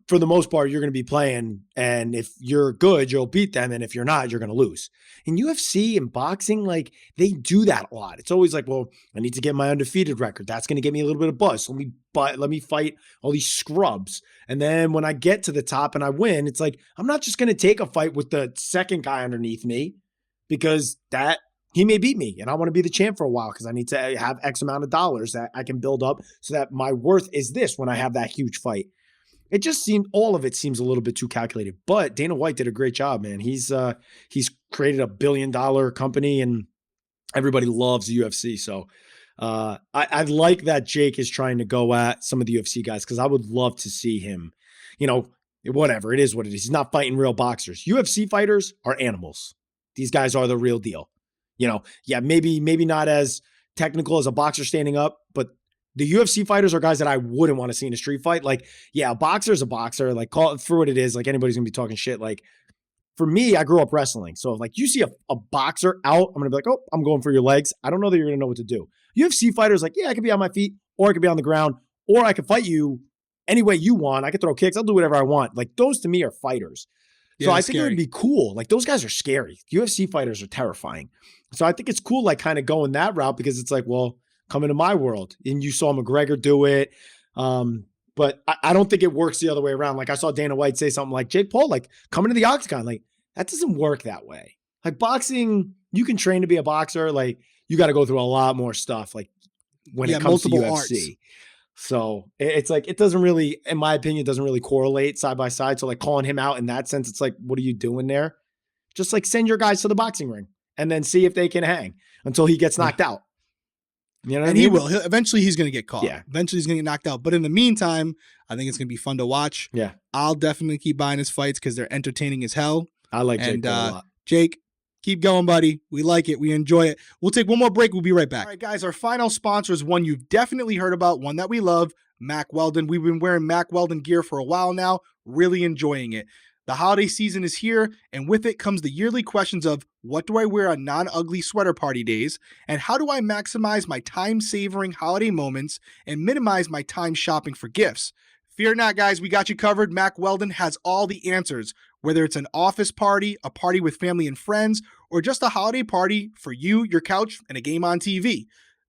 For the most part, you're going to be playing, and if you're good, you'll beat them, and if you're not, you're going to lose. In UFC and boxing, like, they do that a lot. It's always like, well, I need to get my undefeated record. That's going to get me a little bit of buzz. So let me fight all these scrubs. And then when I get to the top and I win, it's like, I'm not just going to take a fight with the second guy underneath me because he may beat me, and I want to be the champ for a while because I need to have X amount of dollars that I can build up so that my worth is this when I have that huge fight. It just seemed, all of it seems a little bit too calculated, but Dana White did a great job, man. He's created $1 billion company and everybody loves the UFC. So I like that Jake is trying to go at some of the UFC guys because I would love to see him, whatever. It is what it is. He's not fighting real boxers. UFC fighters are animals. These guys are the real deal. Maybe not as technical as a boxer standing up, but the UFC fighters are guys that I wouldn't want to see in a street fight. Like, yeah, a boxer is a boxer. Like, call it for what it is. Like, anybody's going to be talking shit. Like, for me, I grew up wrestling. So, if, like, you see a boxer out, I'm going to be like, oh, I'm going for your legs. I don't know that you're going to know what to do. UFC fighters, like, yeah, I could be on my feet, or I could be on the ground, or I could fight you any way you want. I could throw kicks. I'll do whatever I want. Like, those to me are fighters. So I think it would be cool. Like, those guys are scary. UFC fighters are terrifying. So I think it's cool, like, kind of going that route because it's like, well, come into my world. And you saw McGregor do it. But I don't think it works the other way around. Like I saw Dana White say something like, Jake Paul, like, come into the octagon. Like, that doesn't work that way. Like, boxing, you can train to be a boxer. Like, you got to go through a lot more stuff. Like, when it comes to UFC. Arts. So it's like, it doesn't really, in my opinion, it doesn't really correlate side by side. So like calling him out in that sense, it's like, what are you doing there? Just like send your guys to the boxing ring and then see if they can hang until he gets knocked out. You know what I mean? He will. Eventually, he's going to get caught. Yeah. Eventually, he's going to get knocked out. But in the meantime, I think it's going to be fun to watch. Yeah. I'll definitely keep buying his fights because they're entertaining as hell. I like Jake a lot. Jake, keep going, buddy. We like it. We enjoy it. We'll take one more break. We'll be right back. All right, guys, our final sponsor is one you've definitely heard about, one that we love, Mack Weldon. We've been wearing Mack Weldon gear for a while now, really enjoying it. The holiday season is here, and with it comes the yearly questions of what do I wear on non-ugly sweater party days, and how do I maximize my time-savoring holiday moments and minimize my time shopping for gifts? Fear not, guys, we got you covered. Mack Weldon has all the answers, whether it's an office party, a party with family and friends, or just a holiday party for you, your couch, and a game on TV.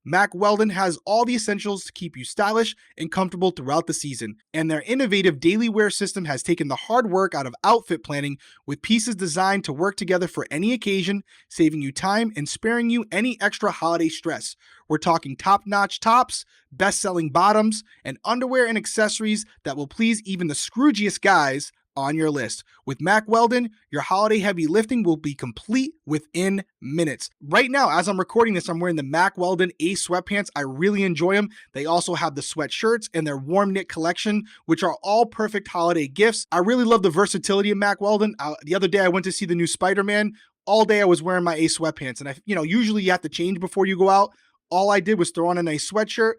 Mack Weldon has all the essentials to keep you stylish and comfortable throughout the season, and their innovative daily wear system has taken the hard work out of outfit planning with pieces designed to work together for any occasion, saving you time and sparing you any extra holiday stress. We're talking top-notch tops, best-selling bottoms, and underwear and accessories that will please even the scroogiest guys on your list. With Mack Weldon, your holiday heavy lifting will be complete within minutes. Right now, as I'm recording this, I'm wearing the Mack Weldon Ace sweatpants. I really enjoy them. They also have the sweatshirts and their warm knit collection, which are all perfect holiday gifts. I really love the versatility of Mack Weldon. The other day, I went to see the new Spider-Man. All day, I was wearing my Ace sweatpants, and usually you have to change before you go out. All I did was throw on a nice sweatshirt,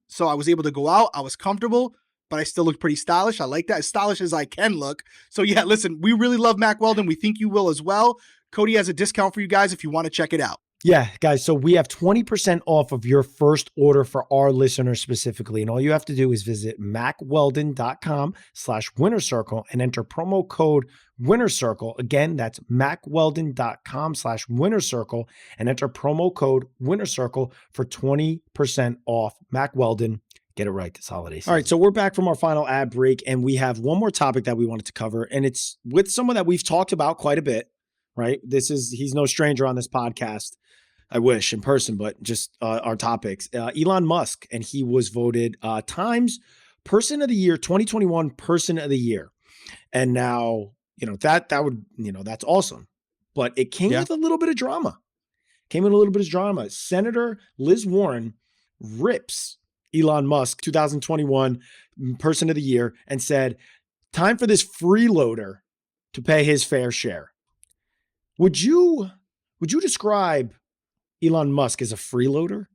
so I was able to go out. I was comfortable, but I still look pretty stylish. I like that, as stylish as I can look. So yeah, listen, we really love Mack Weldon. We think you will as well. Cody has a discount for you guys if you want to check it out. Yeah, guys, so we have 20% off of your first order for our listeners specifically. And all you have to do is visit MackWeldon.com/winnercircle and enter promo code winnercircle. Again, that's MackWeldon.com/winnercircle and enter promo code winnercircle for 20% off. Mack Weldon, Get it right this holiday season. All right, so we're back from our final ad break, and we have one more topic that we wanted to cover, and it's with someone that we've talked about quite a bit, right? He's no stranger on this podcast. I wish in person, but just our topics. Elon Musk, and he was voted Times Person of the Year, 2021 Person of the Year. And now, that would, that's awesome. But it came with a little bit of drama. Senator Liz Warren rips Elon Musk 2021 Person of the Year and said, time for this freeloader to pay his fair share. Would you describe Elon Musk as a freeloader?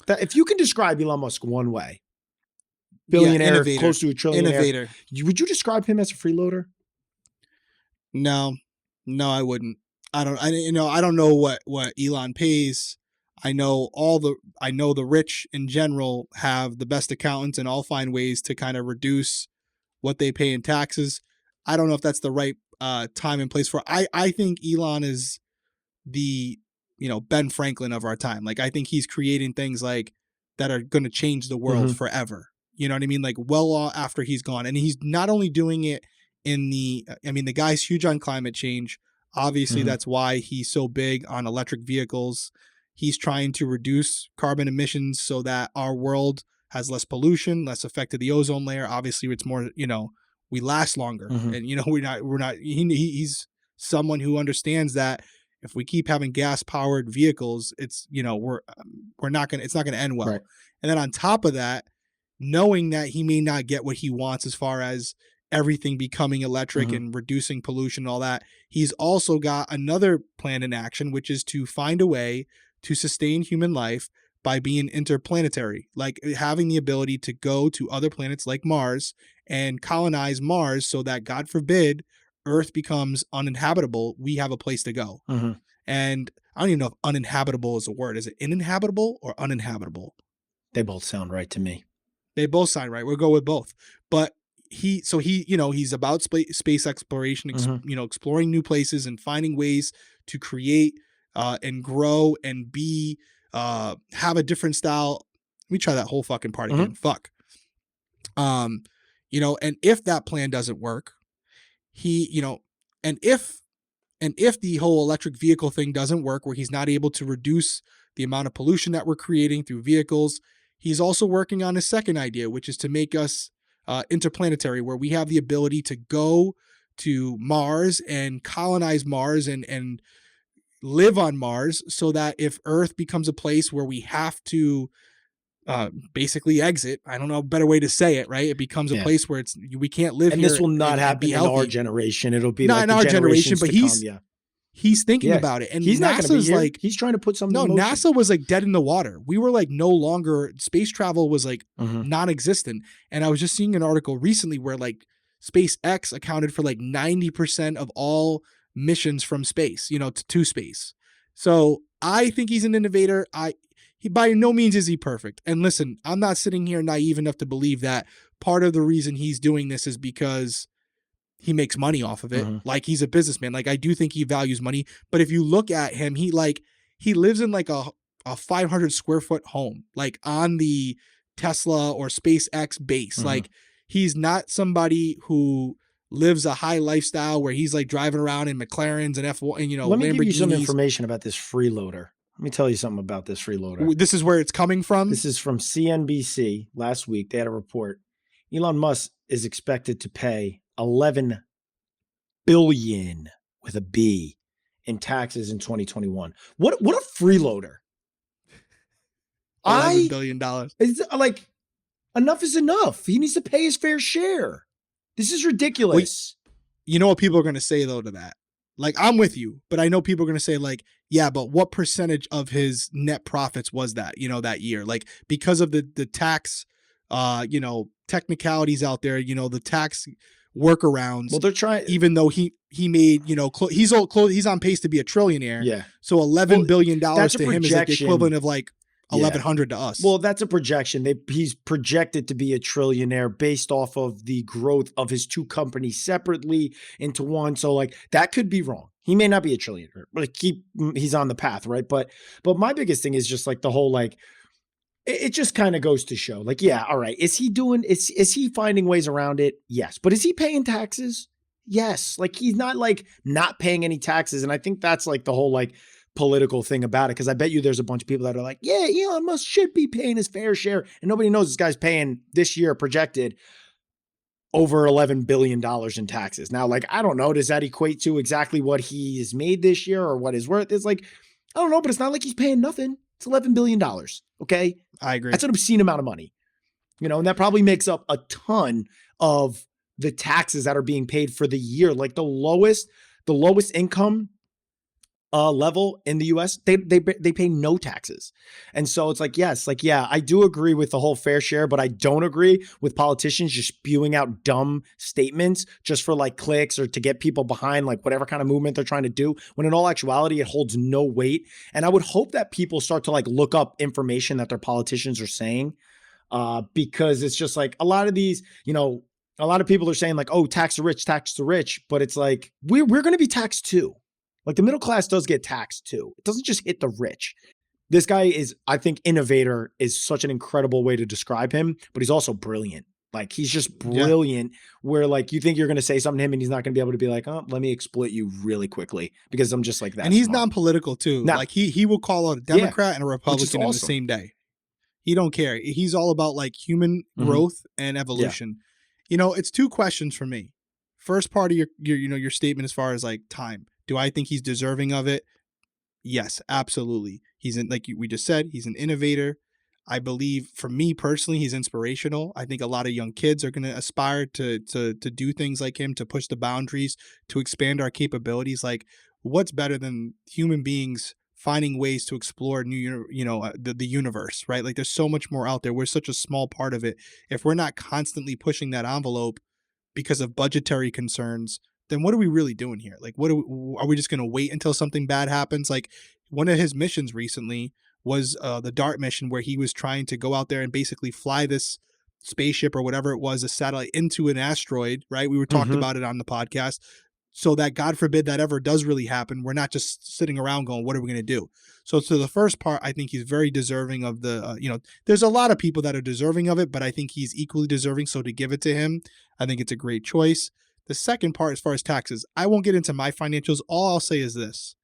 That if you can describe Elon Musk one way, billionaire, close to a trillionaire, innovator, would you describe him as a freeloader? No, I wouldn't. I don't know what Elon pays. I know the rich in general have the best accountants and all find ways to kind of reduce what they pay in taxes. I don't know if that's the right time and place for it. I think Elon is the Ben Franklin of our time. Like, I think he's creating things like that are going to change the world forever. You know what I mean? Like, well after he's gone. And he's not only doing it the guy's huge on climate change. Obviously, that's why he's so big on electric vehicles. He's trying to reduce carbon emissions so that our world has less pollution, less effect of the ozone layer. Obviously, it's more, we last longer. And, he's someone who understands that if we keep having gas powered vehicles, it's, it's not going to end well. Right. And then on top of that, knowing that he may not get what he wants as far as everything becoming electric and reducing pollution and all that, he's also got another plan in action, which is to find a way to sustain human life by being interplanetary, like having the ability to go to other planets like Mars and colonize Mars so that, God forbid, Earth becomes uninhabitable, we have a place to go. And I don't even know if uninhabitable is a word. Is it uninhabitable or uninhabitable? They both sound right to me. They both sound right. We'll go with both. But he's about space exploration, exploring new places and finding ways to create and grow and be, have a different style. Let me try that whole fucking part again. Fuck. And if that plan doesn't work, and if the whole electric vehicle thing doesn't work, where he's not able to reduce the amount of pollution that we're creating through vehicles, he's also working on his second idea, which is to make us interplanetary, where we have the ability to go to Mars and colonize Mars and live on Mars, so that if Earth becomes a place where we have to basically exit, I don't know a better way to say it, right? It becomes a place where we can't live and here. And this will not happen in our generation. It'll be not like in our generation, but he's thinking about it. And he's not NASA's like, he's trying to put something in motion. NASA was like dead in the water. We were like no longer, space travel was like non-existent. And I was just seeing an article recently where like SpaceX accounted for like 90% of all missions from space, to space. So I think he's an innovator. He by no means is he perfect. And listen, I'm not sitting here naive enough to believe that part of the reason he's doing this is because he makes money off of it. Like, he's a businessman. Like, I do think he values money. But if you look at him, he lives in like a 500 square foot home, like on the Tesla or SpaceX base. Like, he's not somebody who lives a high lifestyle where he's like driving around in McLarens and F1 and, Let me give you some information about this freeloader. Let me tell you something about this freeloader. This is where it's coming from? This is from CNBC last week. They had a report. Elon Musk is expected to pay $11 billion with a B in taxes in 2021. What a freeloader. $11 billion. It's like, enough is enough. He needs to pay his fair share. This is ridiculous. You know what people are going to say though to that? Like, I'm with you, but I know people are going to say like, yeah, but what percentage of his net profits was that, that year? Like, because of the tax, technicalities out there, the tax workarounds. Well, they're trying, even though he made, he's on pace to be a trillionaire. Yeah. So $11 billion to him is like the equivalent of like 1,100 to us. Well, that's a projection. He's projected to be a trillionaire based off of the growth of his two companies separately into one. So like, that could be wrong. He may not be a trillionaire, but he's on the path, right? But my biggest thing is just like the whole, like, it just kind of goes to show, like, yeah, all right. Is he finding ways around it? Yes. But is he paying taxes? Yes. Like, he's not like not paying any taxes. And I think that's like the whole like political thing about it. Cause I bet you there's a bunch of people that are like, yeah, Elon Musk should be paying his fair share. And nobody knows this guy's paying this year projected over $11 billion in taxes. Now, like, I don't know, does that equate to exactly what he's made this year or what his worth is? Like, I don't know, but it's not like he's paying nothing. It's $11 billion. Okay. I agree. That's an obscene amount of money, and that probably makes up a ton of the taxes that are being paid for the year. Like the lowest income level in the US, they pay no taxes. And so it's like, yes, like, yeah, I do agree with the whole fair share, but I don't agree with politicians just spewing out dumb statements just for like clicks or to get people behind like whatever kind of movement they're trying to do, when in all actuality, it holds no weight. And I would hope that people start to like look up information that their politicians are saying, because it's just like a lot of these, a lot of people are saying like, oh, tax the rich, but it's like, we're going to be taxed too. Like the middle class does get taxed too. It doesn't just hit the rich. This guy is, I think, innovator is such an incredible way to describe him, but he's also brilliant. Like, he's just brilliant, where like you think you're going to say something to him and he's not going to be able to be like, oh, let me exploit you really quickly because I'm just like that. And he's non-political too. Nah. Like he will call out a Democrat and a Republican in the same day. He don't care. He's all about like human growth and evolution. It's two questions for me. First part of your statement as far as like time. Do I think he's deserving of it? Yes, absolutely. He's like we just said, he's an innovator. I believe, for me personally, he's inspirational. I think a lot of young kids are going to aspire to do things like him, to push the boundaries, to expand our capabilities. Like, what's better than human beings finding ways to explore new, the universe, right? Like, there's so much more out there. We're such a small part of it. If we're not constantly pushing that envelope because of budgetary concerns, then what are we really doing here? Like, are we just going to wait until something bad happens? Like, one of his missions recently was the DART mission, where he was trying to go out there and basically fly this spaceship or whatever it was, a satellite, into an asteroid, right? We were talking about it on the podcast, so that God forbid that ever does really happen, we're not just sitting around going, what are we going to do? So the first part, I think he's very deserving of the, there's a lot of people that are deserving of it, but I think he's equally deserving. So to give it to him, I think it's a great choice. The second part, as far as taxes, I won't get into my financials. All I'll say is this: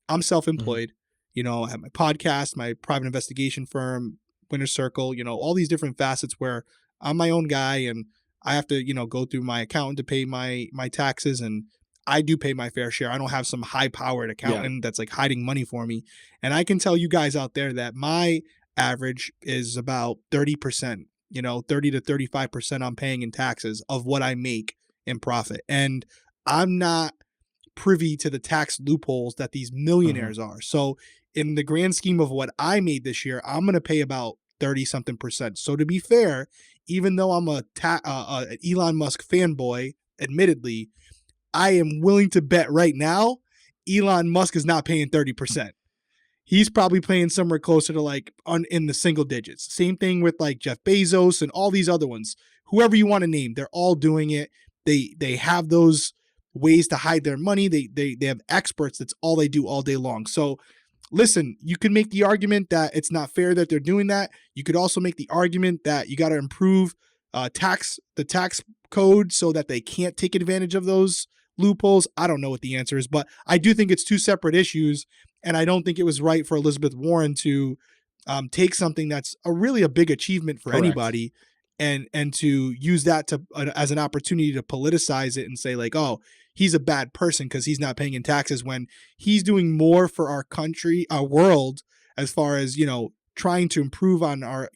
I'm self-employed. I have my podcast, my private investigation firm, Winner Circle, all these different facets where I'm my own guy and I have to, go through my accountant to pay my taxes, and I do pay my fair share. I don't have some high-powered accountant that's like hiding money for me. And I can tell you guys out there that my average is about 30%, 30 to 35% I'm paying in taxes of what I make in profit. And I'm not privy to the tax loopholes that these millionaires are. So in the grand scheme of what I made this year, I'm going to pay about 30 something percent. So to be fair, even though I'm an Elon Musk fanboy, admittedly, I am willing to bet right now Elon Musk is not paying 30%. He's probably paying somewhere closer to like in the single digits. Same thing with like Jeff Bezos and all these other ones. Whoever you want to name, they're all doing it. They have those ways to hide their money. They have experts. That's all they do all day long. So listen, you can make the argument that it's not fair that they're doing that. You could also make the argument that you got to improve the tax code so that they can't take advantage of those loopholes. I don't know what the answer is, but I do think it's two separate issues. And I don't think it was right for Elizabeth Warren to take something that's really a big achievement for anybody and to use that as an opportunity to politicize it and say like, oh, he's a bad person because he's not paying in taxes, when he's doing more for our country, our world, as far as, trying to improve on our,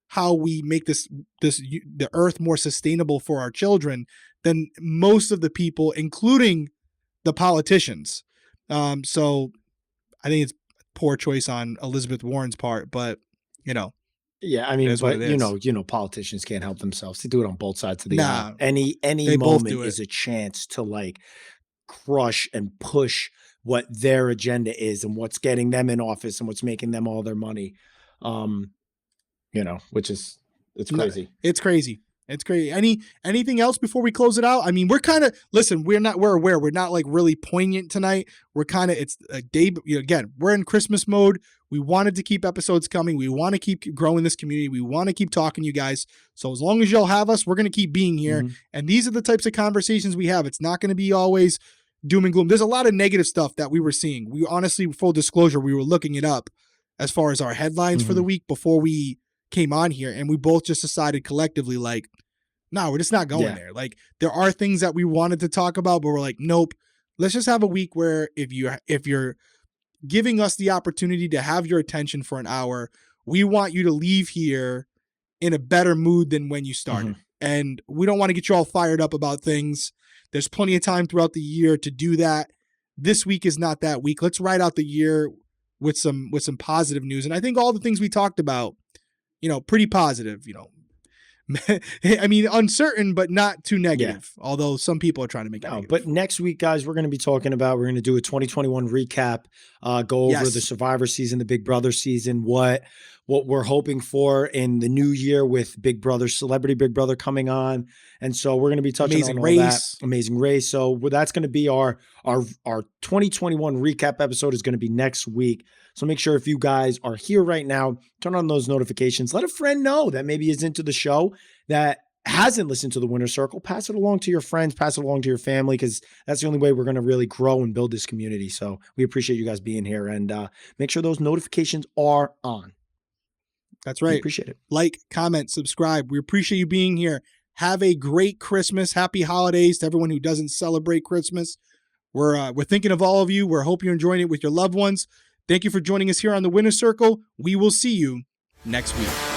how we make the earth more sustainable for our children than most of the people, including the politicians. So I think it's poor choice on Elizabeth Warren's part, but yeah, I mean, but politicians can't help themselves. They do it on both sides of the aisle. Any moment is a chance to like crush and push what their agenda is and what's getting them in office and what's making them all their money. Which is, it's crazy. It's crazy. It's great. Anything else before we close it out? I mean, we're kind of, listen, we're aware. We're not like really poignant tonight. We're kind of, it's a day, again, we're in Christmas mode. We wanted to keep episodes coming. We want to keep growing this community. We want to keep talking to you guys. So as long as y'all have us, we're going to keep being here. And these are the types of conversations we have. It's not going to be always doom and gloom. There's a lot of negative stuff that we were seeing. We honestly, full disclosure, we were looking it up as far as our headlines for the week before we came on here, and we both just decided collectively, like, no, we're just not going there. Like, there are things that we wanted to talk about, but we're like, nope, let's just have a week where if you're giving us the opportunity to have your attention for an hour, we want you to leave here in a better mood than when you started. And we don't want to get you all fired up about things. There's plenty of time throughout the year to do that. This week is not that week. Let's ride out the year with some positive news. And I think all the things we talked about, pretty positive, I mean, uncertain, but not too negative. Although some people are trying to make it negative. But next week, guys, we're going to be talking about, we're going to do a 2021 recap, go over the Survivor season, the Big Brother season, what we're hoping for in the new year with Big Brother, Celebrity Big Brother coming on. And so we're going to be touching on all that. Amazing Race. So that's going to be our 2021 recap episode is going to be next week. So make sure if you guys are here right now, turn on those notifications. Let a friend know that maybe is into the show that hasn't listened to the Winner's Circle. Pass it along to your friends, pass it along to your family, because that's the only way we're going to really grow and build this community. So we appreciate you guys being here, and make sure those notifications are on. That's right. We appreciate it. Like, comment, subscribe. We appreciate you being here. Have a great Christmas. Happy holidays to everyone who doesn't celebrate Christmas. We're thinking of all of you. We're hoping you're enjoying it with your loved ones. Thank you for joining us here on the Winner's Circle. We will see you next week.